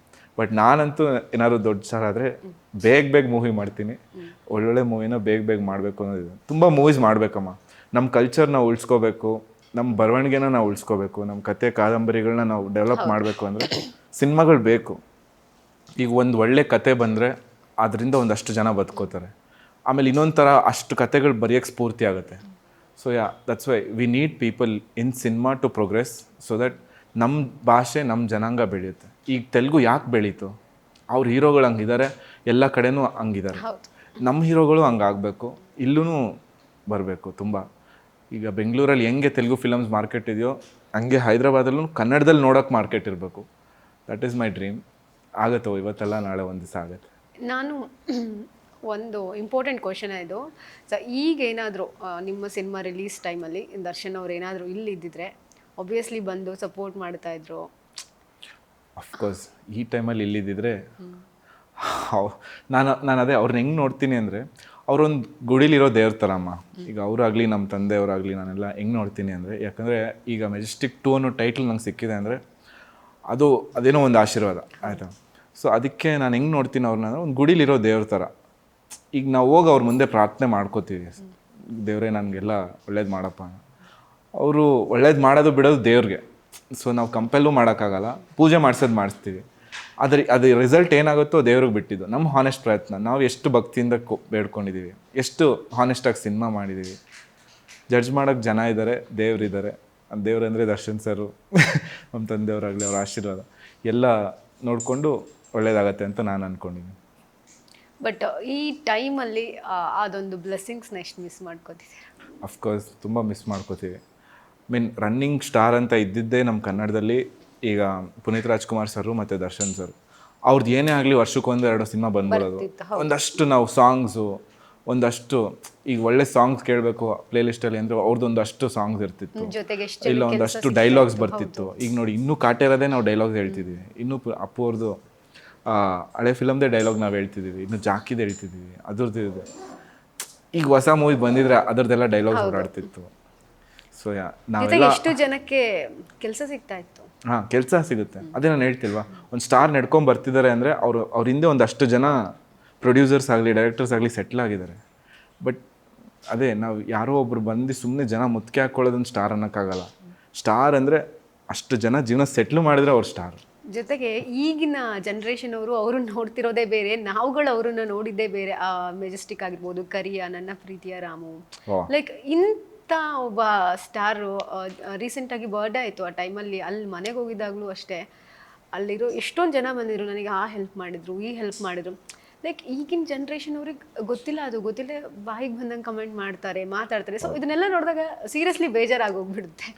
ಬಟ್ ನಾನಂತೂ ಏನಾದ್ರು ದೊಡ್ಡ ಸ್ಟಾರ್ ಆದರೆ ಬೇಗ ಮೂವಿ ಮಾಡ್ತೀನಿ, ಒಳ್ಳೊಳ್ಳೆ ಮೂವಿನ ಬೇಗ ಮಾಡಬೇಕು ಅನ್ನೋದಿದೆ. ತುಂಬ ಮೂವೀಸ್ ಮಾಡಬೇಕಮ್ಮ. ನಮ್ಮ ಕಲ್ಚರ್ನ ಉಳಿಸ್ಕೋಬೇಕು, ನಮ್ಮ ಬರವಣಿಗೆನ ನಾವು ಉಳಿಸ್ಕೋಬೇಕು, ನಮ್ಮ ಕತೆ ಕಾದಂಬರಿಗಳನ್ನ ನಾವು ಡೆವಲಪ್ ಮಾಡಬೇಕು ಅಂದರೆ ಸಿನಿಮಾಗಳು ಬೇಕು. ಈಗ ಒಂದು ಒಳ್ಳೆ ಕತೆ ಬಂದರೆ ಅದರಿಂದ ಒಂದಷ್ಟು ಜನ ಬದುಕೋತಾರೆ. ಆಮೇಲೆ ಇನ್ನೊಂದು ಥರ ಅಷ್ಟು ಕತೆಗಳು ಬರೆಯೋಕ್ಕೆ ಸ್ಫೂರ್ತಿ ಆಗುತ್ತೆ. So that's why we need people in cinema to progress so that ನಮ್ಮ ಭಾಷೆ ನಮ್ಮ ಜನಾಂಗ ಬೆಳೆಯುತ್ತೆ. ಈಗ ತೆಲುಗು ಯಾಕೆ ಬೆಳೀತು? ಅವ್ರ ಹೀರೋಗಳು ಹಂಗಿದ್ದಾರೆ, ಎಲ್ಲ ಕಡೆನೂ ಹಂಗಿದ್ದಾರೆ. ನಮ್ಮ ಹೀರೋಗಳು ಹಂಗಾಗಬೇಕು, ಇಲ್ಲೂ ಬರಬೇಕು ತುಂಬ. ಈಗ ಬೆಂಗಳೂರಲ್ಲಿ ಹೆಂಗೆ ತೆಲುಗು ಫಿಲಮ್ಸ್ ಮಾರ್ಕೆಟ್ ಇದೆಯೋ ಹಂಗೆ ಹೈದ್ರಾಬಾದಲ್ಲೂ ಕನ್ನಡದಲ್ಲಿ ನೋಡೋಕೆ ಮಾರ್ಕೆಟ್ ಇರಬೇಕು. That is my dream. ಆಗುತ್ತೋ ಇವತ್ತೆಲ್ಲ ನಾಳೆ ಒಂದು ದಿವಸ ಆಗುತ್ತೆ. ನಾನು ಒಂದು ಇಂಪಾರ್ಟೆಂಟ್ ಕ್ವಶನ್ ಇದು. ಸೊ ಈಗ ಏನಾದರೂ ನಿಮ್ಮ ಸಿನಿಮಾ ರಿಲೀಸ್ ಟೈಮಲ್ಲಿ ದರ್ಶನ್ ಅವ್ರು ಏನಾದರೂ ಇಲ್ಲಿ ಇದ್ದಿದ್ರೆ ಒಬ್ವಿಯಸ್ಲಿ ಬಂದು ಸಪೋರ್ಟ್ ಮಾಡ್ತಾಯಿದ್ರು. ಅಫ್ಕೋರ್ಸ್ ಈ ಟೈಮಲ್ಲಿ ಇಲ್ಲಿದ್ದಿದ್ರೆ ನಾನು ಅದೇ ಅವ್ರನ್ನ ಹೆಂಗೆ ನೋಡ್ತೀನಿ ಅಂದರೆ ಅವರೊಂದು ಗುಡಿಲಿರೋ ದೇವ್ರ ಥರ ಅಮ್ಮ. ಈಗ ಅವರಾಗಲಿ ನಮ್ಮ ತಂದೆಯವರಾಗಲಿ ನಾನೆಲ್ಲ ಹೆಂಗೆ ನೋಡ್ತೀನಿ ಅಂದರೆ, ಯಾಕಂದರೆ ಈಗ ಮೆಜೆಸ್ಟಿಕ್ 2 ಅನ್ನೋ ಟೈಟ್ಲ್ ನಂಗೆ ಸಿಕ್ಕಿದೆ ಅಂದರೆ ಅದೇನೋ ಒಂದು ಆಶೀರ್ವಾದ ಆಯಿತಾ. ಸೊ ಅದಕ್ಕೆ ನಾನು ಹೆಂಗೆ ನೋಡ್ತೀನಿ ಅವ್ರನ್ನ ಅಂದರೆ ಒಂದು ಗುಡಿಲಿರೋ ದೇವ್ರ ಥರ. ಈಗ ನಾವು ಹೋಗಿ ಅವ್ರ ಮುಂದೆ ಪ್ರಾರ್ಥನೆ ಮಾಡ್ಕೋತೀವಿ, ದೇವರೇ ನನಗೆಲ್ಲ ಒಳ್ಳೇದು ಮಾಡಪ್ಪ. ಅವರು ಒಳ್ಳೇದು ಮಾಡೋದು ಬಿಡೋದು ದೇವ್ರಿಗೆ. ಸೊ ನಾವು ಕಂಪೆಲ್ಲೂ ಮಾಡೋಕ್ಕಾಗಲ್ಲ, ಪೂಜೆ ಮಾಡಿಸ್ತೀವಿ. ಅದು ರಿಸಲ್ಟ್ ಏನಾಗುತ್ತೋ ದೇವ್ರಿಗೆ ಬಿಟ್ಟಿದ್ದು. ನಮ್ಮ ಹಾನೆಸ್ಟ್ ಪ್ರಯತ್ನ, ನಾವು ಎಷ್ಟು ಭಕ್ತಿಯಿಂದ ಬೇಡ್ಕೊಂಡಿದ್ದೀವಿ, ಎಷ್ಟು ಹಾನೆಸ್ಟಾಗಿ ಸಿನಿಮಾ ಮಾಡಿದ್ದೀವಿ. ಜಡ್ಜ್ ಮಾಡೋಕ್ಕೆ ಜನ ಇದ್ದಾರೆ, ದೇವರಿದ್ದಾರೆ. ದೇವ್ರಂದರೆ ದರ್ಶನ್ ಸರು, ನಮ್ಮ ತಂದೆಯವರಾಗಲಿ ಅವ್ರ ಆಶೀರ್ವಾದ ಎಲ್ಲ ನೋಡಿಕೊಂಡು ಒಳ್ಳೇದಾಗತ್ತೆ ಅಂತ ನಾನು ಅಂದ್ಕೊಂಡಿದ್ದೀನಿ. ಬಟ್ ಈ ಟೈಮಲ್ಲಿ ಅದೊಂದು ಬ್ಲೆಸ್ಸಿಂಗ್ಸ್ನ ಎಷ್ಟು ಮಿಸ್ ಮಾಡ್ಕೋತಿದ್ದೀರಾ? ಅಫ್ಕೋರ್ಸ್ ತುಂಬ ಮಿಸ್ ಮಾಡ್ಕೋತೀವಿ. ರನ್ನಿಂಗ್ ಸ್ಟಾರ್ ಅಂತ ಇದ್ದಿದ್ದೇ ನಮ್ಮ ಕನ್ನಡದಲ್ಲಿ ಈಗ ಪುನೀತ್ ರಾಜ್ಕುಮಾರ್ ಸರು ಮತ್ತು ದರ್ಶನ್ ಸರ್. ಅವ್ರದ್ದು ಏನೇ ಆಗಲಿ ವರ್ಷಕ್ಕೊಂದು 2 ಸಿನಿಮಾ ಬಂದ್ಬಿಡೋದು. ಒಂದಷ್ಟು ನಾವು ಸಾಂಗ್ಸು, ಒಂದಷ್ಟು ಈಗ ಒಳ್ಳೆ ಸಾಂಗ್ಸ್ ಕೇಳಬೇಕು ಪ್ಲೇಲಿಸ್ಟಲ್ಲಿ ಅಂದರೆ ಅವ್ರದ್ದೊಂದಷ್ಟು ಸಾಂಗ್ಸ್ ಇರ್ತಿತ್ತು, ಇಲ್ಲ ಒಂದಷ್ಟು ಡೈಲಾಗ್ಸ್ ಬರ್ತಿತ್ತು. ಈಗ ನೋಡಿ ಇನ್ನೂ ಕಾಟೇರದೇ ನಾವು ಡೈಲಾಗ್ಸ್ ಹೇಳ್ತಿದ್ದೀವಿ, ಇನ್ನೂ ಅಪ್ಪು ಅವ್ರದ್ದು ಹಳೆ ಫಿಲಮ್ದೇ ಡೈಲಾಗ್ ನಾವು ಹೇಳ್ತಿದ್ದೀವಿ, ಇನ್ನು ಜಾಕಿದು ಹೇಳ್ತಿದ್ದೀವಿ, ಅದ್ರದ್ದು ಇದೆ. ಈಗ ಹೊಸ ಮೂವಿ ಬಂದಿದ್ರೆ ಅದರದ್ದೆಲ್ಲ ಡೈಲಾಗ್ಸ್ ಓಡಾಡ್ತಿತ್ತು. ಸೊ ನಾವೆಲ್ಲ ಎಷ್ಟು ಜನಕ್ಕೆ ಕೆಲಸ ಸಿಗ್ತಾ ಇತ್ತು. ಕೆಲಸ ಸಿಗುತ್ತೆ. ಅದೇ ನಾನು ಹೇಳ್ತಿಲ್ವಾ, ಒಂದು ಸ್ಟಾರ್ ನಡ್ಕೊಂಡು ಬರ್ತಿದ್ದಾರೆ ಅಂದರೆ ಅವ್ರ ಹಿಂದೆ ಒಂದಷ್ಟು ಜನ ಪ್ರೊಡ್ಯೂಸರ್ಸ್ ಆಗಲಿ ಡೈರೆಕ್ಟರ್ಸ್ ಆಗಲಿ ಸೆಟ್ಲ್ ಆಗಿದ್ದಾರೆ. ಬಟ್ ಅದೇ ನಾವು ಯಾರೋ ಒಬ್ರು ಬಂದು ಸುಮ್ಮನೆ ಜನ ಮುತ್ತಿಗೆ ಹಾಕ್ಕೊಳ್ಳೋದೊಂದು ಸ್ಟಾರ್ ಅನ್ನೋಕ್ಕಾಗಲ್ಲ. ಸ್ಟಾರ್ ಅಂದರೆ ಅಷ್ಟು ಜನ ಜೀವನ ಸೆಟ್ಲ್ ಮಾಡಿದ್ರೆ ಅವ್ರು ಸ್ಟಾರ್. ಜೊತೆಗೆ ಈಗಿನ ಜನ್ರೇಷನ್ ಅವ್ರನ್ನ ನೋಡ್ತಿರೋದೇ ಬೇರೆ, ನಾವುಗಳು ಅವ್ರನ್ನ ನೋಡಿದ್ದೇ ಬೇರೆ. ಮೆಜೆಸ್ಟಿಕ್ ಆಗಿರ್ಬೋದು, ಕರಿಯ, ನನ್ನ ಪ್ರೀತಿಯ ರಾಮು, ಲೈಕ್ ಇಂಥ ಒಬ್ಬ ಸ್ಟಾರು ರೀಸೆಂಟಾಗಿ ಬರ್ಡೇ ಆಯಿತು. ಆ ಟೈಮಲ್ಲಿ ಅಲ್ಲಿ ಮನೆಗೆ ಹೋಗಿದ್ದಾಗಲೂ ಅಷ್ಟೇ, ಅಲ್ಲಿರೋ ಎಷ್ಟೊಂದು ಜನ ಬಂದಿದ್ರು, ನನಗೆ ಆ ಹೆಲ್ಪ್ ಮಾಡಿದರು, ಈ ಹೆಲ್ಪ್ ಮಾಡಿದರು. ಲೈಕ್ ಈಗಿನ ಜನ್ರೇಷನ್ ಅವ್ರಿಗೆ ಗೊತ್ತಿಲ್ಲ, ಅದು ಗೊತ್ತಿಲ್ಲ, ಬಾಯಿಗೆ ಬಂದಂಗೆ ಕಮೆಂಟ್ ಮಾಡ್ತಾರೆ, ಮಾತಾಡ್ತಾರೆ. ಸೊ ಇದನ್ನೆಲ್ಲ ನೋಡಿದಾಗ ಸೀರಿಯಸ್ಲಿ ಬೇಜಾರಾಗೋಗ್ಬಿಡುತ್ತೆ.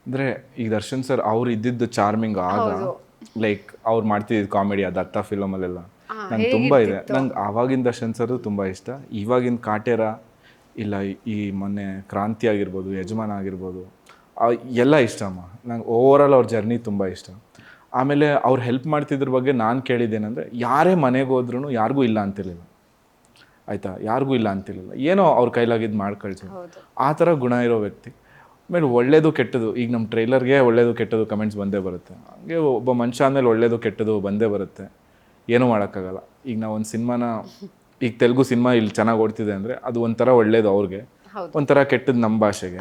ಅಂದರೆ ಈಗ ದರ್ಶನ್ ಸರ್ ಅವ್ರು ಇದ್ದಿದ್ದು ಚಾರ್ಮಿಂಗ್ ಆಗ, ಲೈಕ್ ಅವ್ರು ಮಾಡ್ತಿದ್ದು ಕಾಮಿಡಿ, ದತ್ತ ಫಿಲಮಲ್ಲೆಲ್ಲ ನಂಗೆ ತುಂಬ ಇದೆ. ನಂಗೆ ಆವಾಗಿನ ದರ್ಶನ್ ಸರ್ ತುಂಬ ಇಷ್ಟ. ಇವಾಗಿನ ಕಾಟೇರ ಇಲ್ಲ ಈ ಮೊನ್ನೆ ಕ್ರಾಂತಿ ಆಗಿರ್ಬೋದು, ಯಜಮಾನ ಆಗಿರ್ಬೋದು, ಎಲ್ಲ ಇಷ್ಟ ಅಮ್ಮ. ನಂಗೆ ಓವರಾಲ್ ಅವ್ರ ಜರ್ನಿ ತುಂಬ ಇಷ್ಟ. ಆಮೇಲೆ ಅವ್ರು ಹೆಲ್ಪ್ ಮಾಡ್ತಿದ್ರ ಬಗ್ಗೆ ನಾನು ಕೇಳಿದ್ದೇನೆಂದರೆ, ಯಾರೇ ಮನೆಗೆ ಹೋದ್ರೂ ಯಾರಿಗೂ ಇಲ್ಲ ಅಂತಿರಲಿಲ್ಲ ಆಯಿತಾ, ಯಾರಿಗೂ ಇಲ್ಲ ಅಂತಿರಲಿಲ್ಲ, ಏನೋ ಅವ್ರ ಕೈಲಾಗಿದ್ದು ಮಾಡಿ ಕಳಿಸೋದು. ಆ ಥರ ಗುಣ ಇರೋ ವ್ಯಕ್ತಿ. ಆಮೇಲೆ ಒಳ್ಳೇದು ಕೆಟ್ಟದು, ಈಗ ನಮ್ಮ ಟ್ರೈಲರ್ಗೆ ಒಳ್ಳೇದು ಕೆಟ್ಟದು ಕಮೆಂಟ್ಸ್ ಬಂದೇ ಬರುತ್ತೆ. ಹಂಗೆ ಒಬ್ಬ ಮನುಷ್ಯ ಆದಮೇಲೆ ಒಳ್ಳೇದು ಕೆಟ್ಟದು ಬಂದೇ ಬರುತ್ತೆ, ಏನೂ ಮಾಡೋಕ್ಕಾಗಲ್ಲ. ಈಗ ನಾವು ಒಂದು ಸಿನಿಮಾನ, ಈಗ ತೆಲುಗು ಸಿನಿಮಾ ಇಲ್ಲಿ ಚೆನ್ನಾಗಿ ಓಡ್ತಿದೆ ಅಂದರೆ ಅದು ಒಂಥರ ಒಳ್ಳೇದು ಅವ್ರಿಗೆ, ಒಂಥರ ಕೆಟ್ಟದ್ದು ನಮ್ಮ ಭಾಷೆಗೆ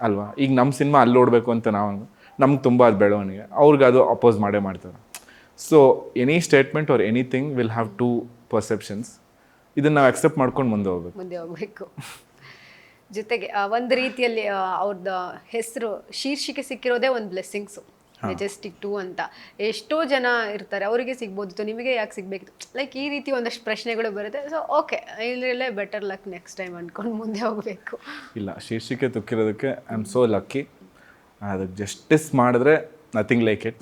ಅಲ್ವಾ. ಈಗ ನಮ್ಮ ಸಿನಿಮಾ ಅಲ್ಲಿ ಓಡಬೇಕು ಅಂತ ನಮ್ಗೆ ತುಂಬ ಅದು ಬೆಳವಣಿಗೆ, ಅವ್ರಿಗೆ ಅದು ಅಪೋಸ್ ಮಾಡೇ ಮಾಡ್ತಾರೆ. So any statement or anything will have 2 perceptions. ಇದನ್ನು ನಾವು ಅಕ್ಸೆಪ್ಟ್ ಮಾಡ್ಕೊಂಡು ಮುಂದೆ ಹೋಗಬೇಕು. ಜೊತೆಗೆ ಒಂದು ರೀತಿಯಲ್ಲಿ ಅವ್ರದ್ದು ಹೆಸರು ಶೀರ್ಷಿಕೆ ಸಿಕ್ಕಿರೋದೇ ಒಂದು ಬ್ಲೆಸ್ಸಿಂಗ್ಸು, ಮೆಜೆಸ್ಟಿಕ್ 2 ಅಂತ. ಎಷ್ಟೋ ಜನ ಇರ್ತಾರೆ, ಅವರಿಗೆ ಸಿಗ್ಬೋದಿತ್ತು, ನಿಮಗೆ ಯಾಕೆ ಸಿಗಬೇಕಿತ್ತು, ಲೈಕ್ ಈ ರೀತಿ ಒಂದಷ್ಟು ಪ್ರಶ್ನೆಗಳು ಬರುತ್ತೆ. ಸೊ ಓಕೆ, ಇಲ್ಲೇ ಬೆಟರ್ ಲಕ್ ನೆಕ್ಸ್ಟ್ ಟೈಮ್ ಅಂದ್ಕೊಂಡು ಮುಂದೆ ಹೋಗಬೇಕು. ಇಲ್ಲ, ಶೀರ್ಷಿಕೆ ತುಕ್ಕಿರೋದಕ್ಕೆ ಐ ಆಮ್ ಸೋ ಲಕ್ಕಿ. ಅದಕ್ಕೆ ಜಸ್ಟಿಸ್ ಮಾಡಿದ್ರೆ ನಥಿಂಗ್ ಲೈಕ್ ಇಟ್.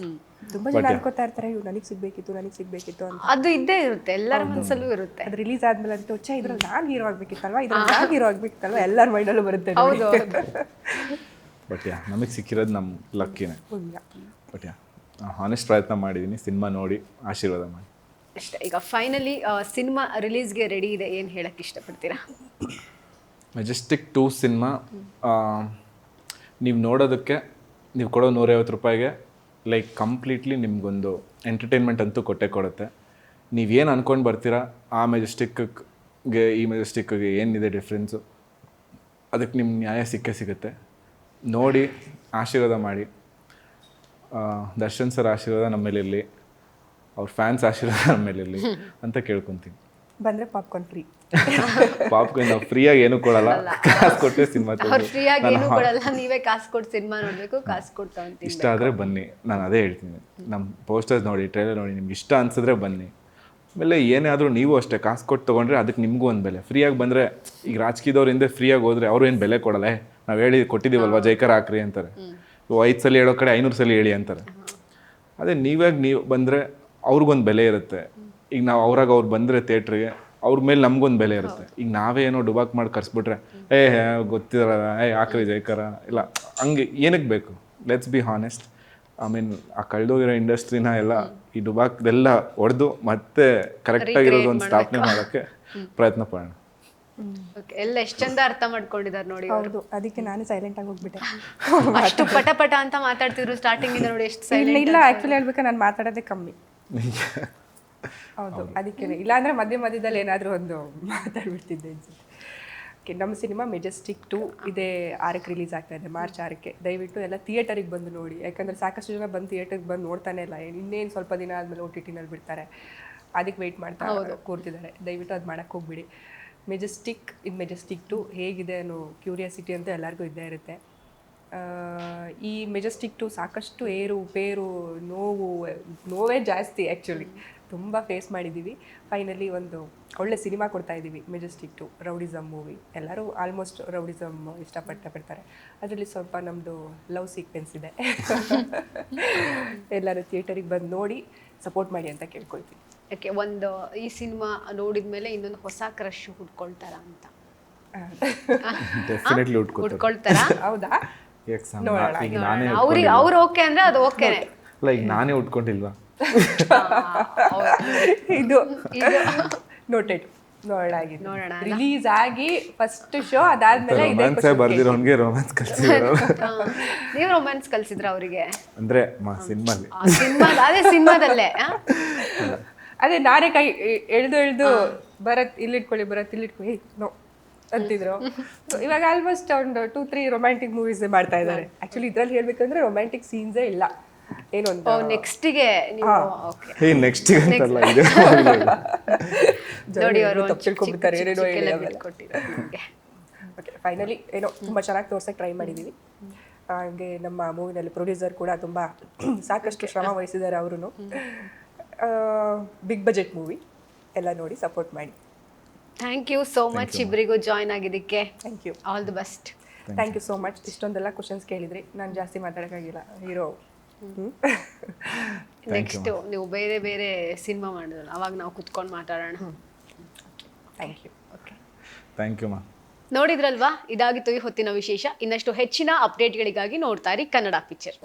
ತುಂಬಾ ಜನ ಅನ್ಕೋತಾ ಇರ್ತಾರೆ, ಇವ್ ನನಗೆ ಸಿಗ್ಬೇಕಿತ್ತು ಅಂತ. ಅದು ಇದ್ದೇ ಇರುತ್ತೆ, ಎಲ್ಲರ ಮನಸ್ಸಲ್ಲೂ ಇರುತ್ತೆ. ಅದು ರಿಲೀಸ್ ಆದ್ಮೇಲೆ ಅಂತ ಇದ್ರಲ್ಲಿ ನಾನು ಹೀರೋ ಆಗ್ಬೇಕಿತ್ತಲ್ವಾ, ಇದ್ರಲ್ಲಿ ನಾನು ಹೀರೋ ಆಗ್ಬೇಕಿತ್ತಲ್ವಾ, ಎಲ್ಲರ ಮೈಂಡಲ್ಲೂ ಬರುತ್ತೆ. ಹೌದು. ಬಟ್ ನಮಗೆ ಸಿಕ್ಕಿರೋದು ನಮ್ಮ ಲಕ್ಕಿನೇ. ಬಟ್ ಹಾನೆಸ್ಟ್ ಪ್ರಯತ್ನ ಮಾಡಿದ್ದೀನಿ. ಸಿನಿಮಾ ನೋಡಿ ಆಶೀರ್ವಾದ ಮಾಡಿ ಅಷ್ಟೇ. ಈಗ ಫೈನಲಿ ಸಿನಿಮಾ ರಿಲೀಸ್ಗೆ ರೆಡಿ ಇದೆ, ಏನು ಹೇಳಕ್ಕೆ ಇಷ್ಟಪಡ್ತೀರಾ? ಮೆಜೆಸ್ಟಿಕ್ 2 ಸಿನಿಮಾ ನೀವು ನೋಡೋದಕ್ಕೆ ನೀವು ಕೊಡೋ 150 ರೂಪಾಯಿಗೆ ಲೈಕ್ ಕಂಪ್ಲೀಟ್ಲಿ ನಿಮಗೊಂದು ಎಂಟರ್ಟೈನ್ಮೆಂಟ್ ಅಂತೂ ಕೊಡುತ್ತೆ. ನೀವೇನು ಅಂದ್ಕೊಂಡು ಬರ್ತೀರಾ ಆ ಮೆಜೆಸ್ಟಿಕ್ಗೆ ಈ ಮೆಜೆಸ್ಟಿಕ್ಗೆ ಏನಿದೆ ಡಿಫ್ರೆನ್ಸು, ಅದಕ್ಕೆ ನಿಮ್ಮ ನ್ಯಾಯ ಸಿಗುತ್ತೆ. ನೋಡಿ ಆಶೀರ್ವಾದ ಮಾಡಿ. ದರ್ಶನ್ ಸರ್ ಆಶೀರ್ವಾದ ನಮ್ಮ ಮೇಲಿರಲಿ, ಅವ್ರ ಫ್ಯಾನ್ಸ್ ಆಶೀರ್ವಾದ ನಮ್ಮ ಮೇಲಿರಲಿ ಅಂತ ಕೇಳ್ಕೊತೀನಿ. ಬಂದರೆ ಪಾಪ್ಕಾರ್ನ್ ಫ್ರೀ. ಪಾಪ್ಕಾರ್ನ್ ನಾವು ಫ್ರೀಯಾಗಿ ಏನೂ ಕೊಡಲ್ಲ, ಕಾಸು ಕೊಟ್ಟೆ ಸಿನಿಮಾ ಅವ್ರು ಫ್ರೀಯಾಗಿ ಏನು ಕೊಡಲ್ಲ, ನೀವೇ ಕಾಸು ಕೊಟ್ಟು ಸಿನಿಮಾ ನೋಡಬೇಕು, ಕಾಸು ಕೊಟ್ಟು ತಗೊಂತೀನಿ. ಇಷ್ಟ ಆದರೆ ಬನ್ನಿ, ನಾನು ಅದೇ ಹೇಳ್ತೀನಿ. ನಮ್ಮ ಪೋಸ್ಟರ್ಸ್ ನೋಡಿ, ಟ್ರೈಲರ್ ನೋಡಿ, ನಿಮ್ಗೆ ಇಷ್ಟ ಅನ್ಸಿದ್ರೆ ಬನ್ನಿ. ಆಮೇಲೆ ಏನೇ ಆದರೂ ನೀವು ಅಷ್ಟೇ ಕಾಸು ಕೊಟ್ಟು ತೊಗೊಂಡ್ರೆ ಅದಕ್ಕೆ ನಿಮಗೂ ಒಂದು ಬೆಲೆ. ಫ್ರೀಯಾಗಿ ಬಂದರೆ, ಈಗ ರಾಜಕೀಯದವ್ರ ಹಿಂದೆ ಫ್ರೀಯಾಗಿ ಹೋದರೆ ಅವರು ಏನು ಬೆಲೆ ಕೊಡಲ್ಲ. ನಾವು ಹೇಳಿ ಕೊಟ್ಟಿದ್ದೀವಲ್ವ ಜೈಕರ್ ಹಾಕ್ರಿ ಅಂತಾರೆ. 5 ಸಲ ಹೇಳೋ ಕಡೆ 500 ಸಲ ಹೇಳಿ ಅಂತಾರೆ. ಅದೇ ನೀವು ಬಂದರೆ ಅವ್ರಿಗೊಂದು ಬೆಲೆ ಇರುತ್ತೆ. ಈಗ ನಾವು ಅವ್ರು ಬಂದರೆ ಥಿಯೇಟ್ರಿಗೆ, ಅವ್ರ ಮೇಲೆ ನಮಗೊಂದು ಬೆಲೆ ಇರುತ್ತೆ. ಈಗ ನಾವೇ ಏನೋ ಡುಬಾಕ್ ಮಾಡಿ ಕರ್ಸ್ಬಿಟ್ರೆ ಗೊತ್ತಿರಲ್ಲ, ಹಾಕ್ರಿ ಜೈಕರ ಇಲ್ಲ, ಹಂಗೆ ಏನಕ್ಕೆ ಬೇಕು? Let's be honest. I mean ಆ ಕಳೆದೋಗಿರೋ ಇಂಡಸ್ಟ್ರಿನ ಎಲ್ಲ ಈ ಡುಬಾಕ್ದೆಲ್ಲ ಹೊಡೆದು ಮತ್ತೆ ಕರೆಕ್ಟಾಗಿರೋದು ಒಂದು ಸ್ಥಾಪನೆ ಮಾಡೋಕ್ಕೆ ಪ್ರಯತ್ನ ಪಡೋಣ. ಎಲ್ಲ ಎಷ್ಟು ಚಂದ ಅರ್ಥ ಮಾಡ್ಕೊಂಡಿದ್ದಾರೆ ನೋಡಿ. ಹೌದು, ಅದಕ್ಕೆ ನಾನು ಸೈಲೆಂಟ್ ಆಗಿ ಹೋಗ್ಬಿಟ್ಟೆ. ಅಷ್ಟು ಪಟ ಅಂತ ಮಾತಾಡ್ತಿದ್ರು ಸ್ಟಾರ್ಟಿಂಗ್ ಇಂದ ನೋಡಿ, ಎಷ್ಟು ಸೈಲೆಂಟ್. ಇಲ್ಲ ಆ್ಯಕ್ಚುಲಿ ಹೇಳ್ಬೇಕು, ನಾನು ಮಾತಾಡೋದೇ ಕಮ್ಮಿ. ಹೌದು, ಅದಕ್ಕೆ ಇಲ್ಲಾಂದರೆ ಮಧ್ಯದಲ್ಲಿ ಏನಾದರೂ ಒಂದು ಮಾತಾಡ್ಬಿಡ್ತಿದ್ದೆ ಅನ್ಸುತ್ತೆ. ಓಕೆ, ನಮ್ಮ ಸಿನಿಮಾ ಮೆಜೆಸ್ಟಿಕ್ 2 ಇದೇ 6ಕ್ಕೆ ರಿಲೀಸ್ ಆಗ್ತಾ ಇದೆ, ಮಾರ್ಚ್ 6ಕ್ಕೆ. ದಯವಿಟ್ಟು ಎಲ್ಲ ಥಿಯೇಟರಿಗೆ ಬಂದು ನೋಡಿ, ಯಾಕಂದರೆ ಸಾಕಷ್ಟು ಜನ ಬಂದು ಥಿಯೇಟರ್ಗೆ ಬಂದು ನೋಡ್ತಾನೆ ಇಲ್ಲ. ಇನ್ನೇನು ಸ್ವಲ್ಪ ದಿನ ಆದಮೇಲೆ OTTನಲ್ಲಿ ಬಿಡ್ತಾರೆ, ಅದಕ್ಕೆ ವೆಯ್ಟ್ ಮಾಡ್ತಾ ಕೂರ್ತಿದ್ದಾರೆ. ದಯವಿಟ್ಟು ಅದು ಮಾಡೋಕ್ಕೆ ಹೋಗ್ಬಿಡಿ. ಮೆಜೆಸ್ಟಿಕ್ 2 ಹೇಗಿದೆ ಅನ್ನೋ ಕ್ಯೂರಿಯಾಸಿಟಿ ಅಂತ ಎಲ್ಲರಿಗೂ ಇದ್ದೇ ಇರುತ್ತೆ. ಈ ಮೆಜೆಸ್ಟಿಕ್ 2 ಸಾಕಷ್ಟು ಏರು ನೋವೇ ಜಾಸ್ತಿ. ಆ್ಯಕ್ಚುಲಿ ತುಂಬ ಫೇಸ್ ಮಾಡಿದ್ದೀವಿ. ಫೈನಲಿ ಒಂದು ಒಳ್ಳೆ ಸಿನಿಮಾ ಕೊಡ್ತಾ ಇದ್ದೀವಿ, ಮೆಜೆಸ್ಟಿಕ್ 2 ರೌಡಿಸಮ್ ಮೂವಿ. ಎಲ್ಲರೂ ಆಲ್ಮೋಸ್ಟ್ ರೌಡಿಸಮ್ ಇಷ್ಟಪಡ್ತಾರೆ. ಅದರಲ್ಲಿ ಸ್ವಲ್ಪ ನಮ್ಮದು ಲವ್ ಸೀಕ್ವೆನ್ಸ್ ಇದೆ. ಎಲ್ಲರೂ ಥಿಯೇಟರಿಗೆ ಬಂದು ನೋಡಿ ಸಪೋರ್ಟ್ ಮಾಡಿ ಅಂತ ಕೇಳ್ಕೊಳ್ತೀನಿ. ಓಕೆ, ಒಂದು ಈ ಸಿನಿಮಾ ನೋಡಿದ ಮೇಲೆ ಇನ್ನೊಂದು ಹೊಸ ಕ್ರಶ್ ಹುಡ್ಕೊಳ್ತಾರ ಅಂತ? ಡೆಫಿನೆಟ್ಲಿ ಹುಡ್ಕೊಳ್ತಾರಾ? ಹೌದಾ? ಅವ್ರಿಗೆ ಅವ್ರು ಓಕೆ ಅಂದ್ರೆ ಅದು ಓಕೆನೆ. ಅಲ್ಲ, ಈಗ ನಾನೇ ಉಟ್ಕೊಂಡಿಲ್ವಾ? ಇದು ನೋಟೆಡ್ ನೋಡೋಣ. ರಿಲೀಸ್ ಆಗಿ ಫಸ್ಟ್ ಶೋ ಅದಾದ್ಮೇಲೆ ರೊಮ್ಯಾನ್ಸ್ ಬರ್ದಿರೋನ್ಗೆ ರೊಮ್ಯಾನ್ಸ್ ಕಲ್ಸಿದ್ರು. ನೀವು ರೊಮ್ಯಾನ್ಸ್ ಕಲ್ಸಿದ್ರ ಅವರಿಗೆ? ಅಂದ್ರೆ ಸಿನಿಮಾಲಿ ಅದೇ ಸಿನಿಮಾದಲ್ಲೇ ಅದೇ ನಾನೇ ಕೈ ಎಳ್ದು ಬರತ್ ಇಲ್ಲಿಟ್ಕೊಳ್ಳಿ ನೋ ಅಂತಿದ್ರು. ಇವಾಗ ಆಲ್ಮೋಸ್ಟ್ ಒಂದು 2-3 ರೊಮ್ಯಾಂಟಿಕ್ ಮೂವೀಸ್ ಮಾಡ್ತಾ ಇದ್ದಾರೆ. ಆಕ್ಚುಲಿ ಇದ್ರಲ್ಲಿ ಹೇಳ್ಬೇಕಂದ್ರೆ ರೊಮ್ಯಾಂಟಿಕ್ ಸೀನ್ಸೇ ಇಲ್ಲ. ಏನೊಂದು ನೆಕ್ಸ್ಟಿಗೆ ನೆಕ್ಸ್ಟಿಗೆ ಅಂತಲ್ಲ, ಇದೆ ನೋಡಿ ಅವರು ತಿಳ್ಕೊಂಡ್ಬಿಡ್ತಾರೆ ಏನೇನೋ ಫೈನಲಿ ಏನೋ ತುಂಬ ಚೆನ್ನಾಗಿ ತೋರ್ಸಕ್ಕೆ ಟ್ರೈ ಮಾಡಿದ್ದೀವಿ. ಹಾಗೆ ನಮ್ಮ ಮೂವಿನಲ್ಲಿ ಪ್ರೊಡ್ಯೂಸರ್ ಕೂಡ ತುಂಬ ಸಾಕಷ್ಟು ಶ್ರಮ ವಹಿಸಿದ್ದಾರೆ. ಅವರು ಬಿಗ್ ಬಜೆಟ್ ಮೂವಿ, ಎಲ್ಲ ನೋಡಿ ಸಪೋರ್ಟ್ ಮಾಡಿ. ಥ್ಯಾಂಕ್ ಯು ಸೋ ಮಚ್ ಇಬ್ಬರಿಗೂ ಜಾಯ್ನ್ ಆಗಿದ್ದಕ್ಕೆ. Thank you, all the best. Thank you so much. ಇಷ್ಟೊಂದೆಲ್ಲ ಕ್ವಶನ್ಸ್ ಕೇಳಿದ್ರಿ, ನಾನು ಜಾಸ್ತಿ ಮಾತಾಡೋಕ್ಕಾಗಿಲ್ಲ. ಹೀರೋ ನೆಕ್ಸ್ಟ್ ನೀವು ಬೇರೆ ಬೇರೆ ಸಿನಿಮಾ ಮಾಡಿದ್ರು ಅವಾಗ ನಾವು ಕುತ್ಕೊಂಡು ಮಾತಾಡೋಣ. Thank you. Okay, thank you ಮಾ. ನೋಡಿದ್ರಲ್ವಾ, ಇದಾಗಿತ್ತು ಈ ಹೊತ್ತಿನ ವಿಶೇಷ. ಇನ್ನಷ್ಟು ಹೆಚ್ಚಿನ ಅಪ್ಡೇಟ್ಗಳಿಗಾಗಿ ನೋಡ್ತಾ ಇರಿ ಕನ್ನಡ ಪಿಕ್ಚರ್.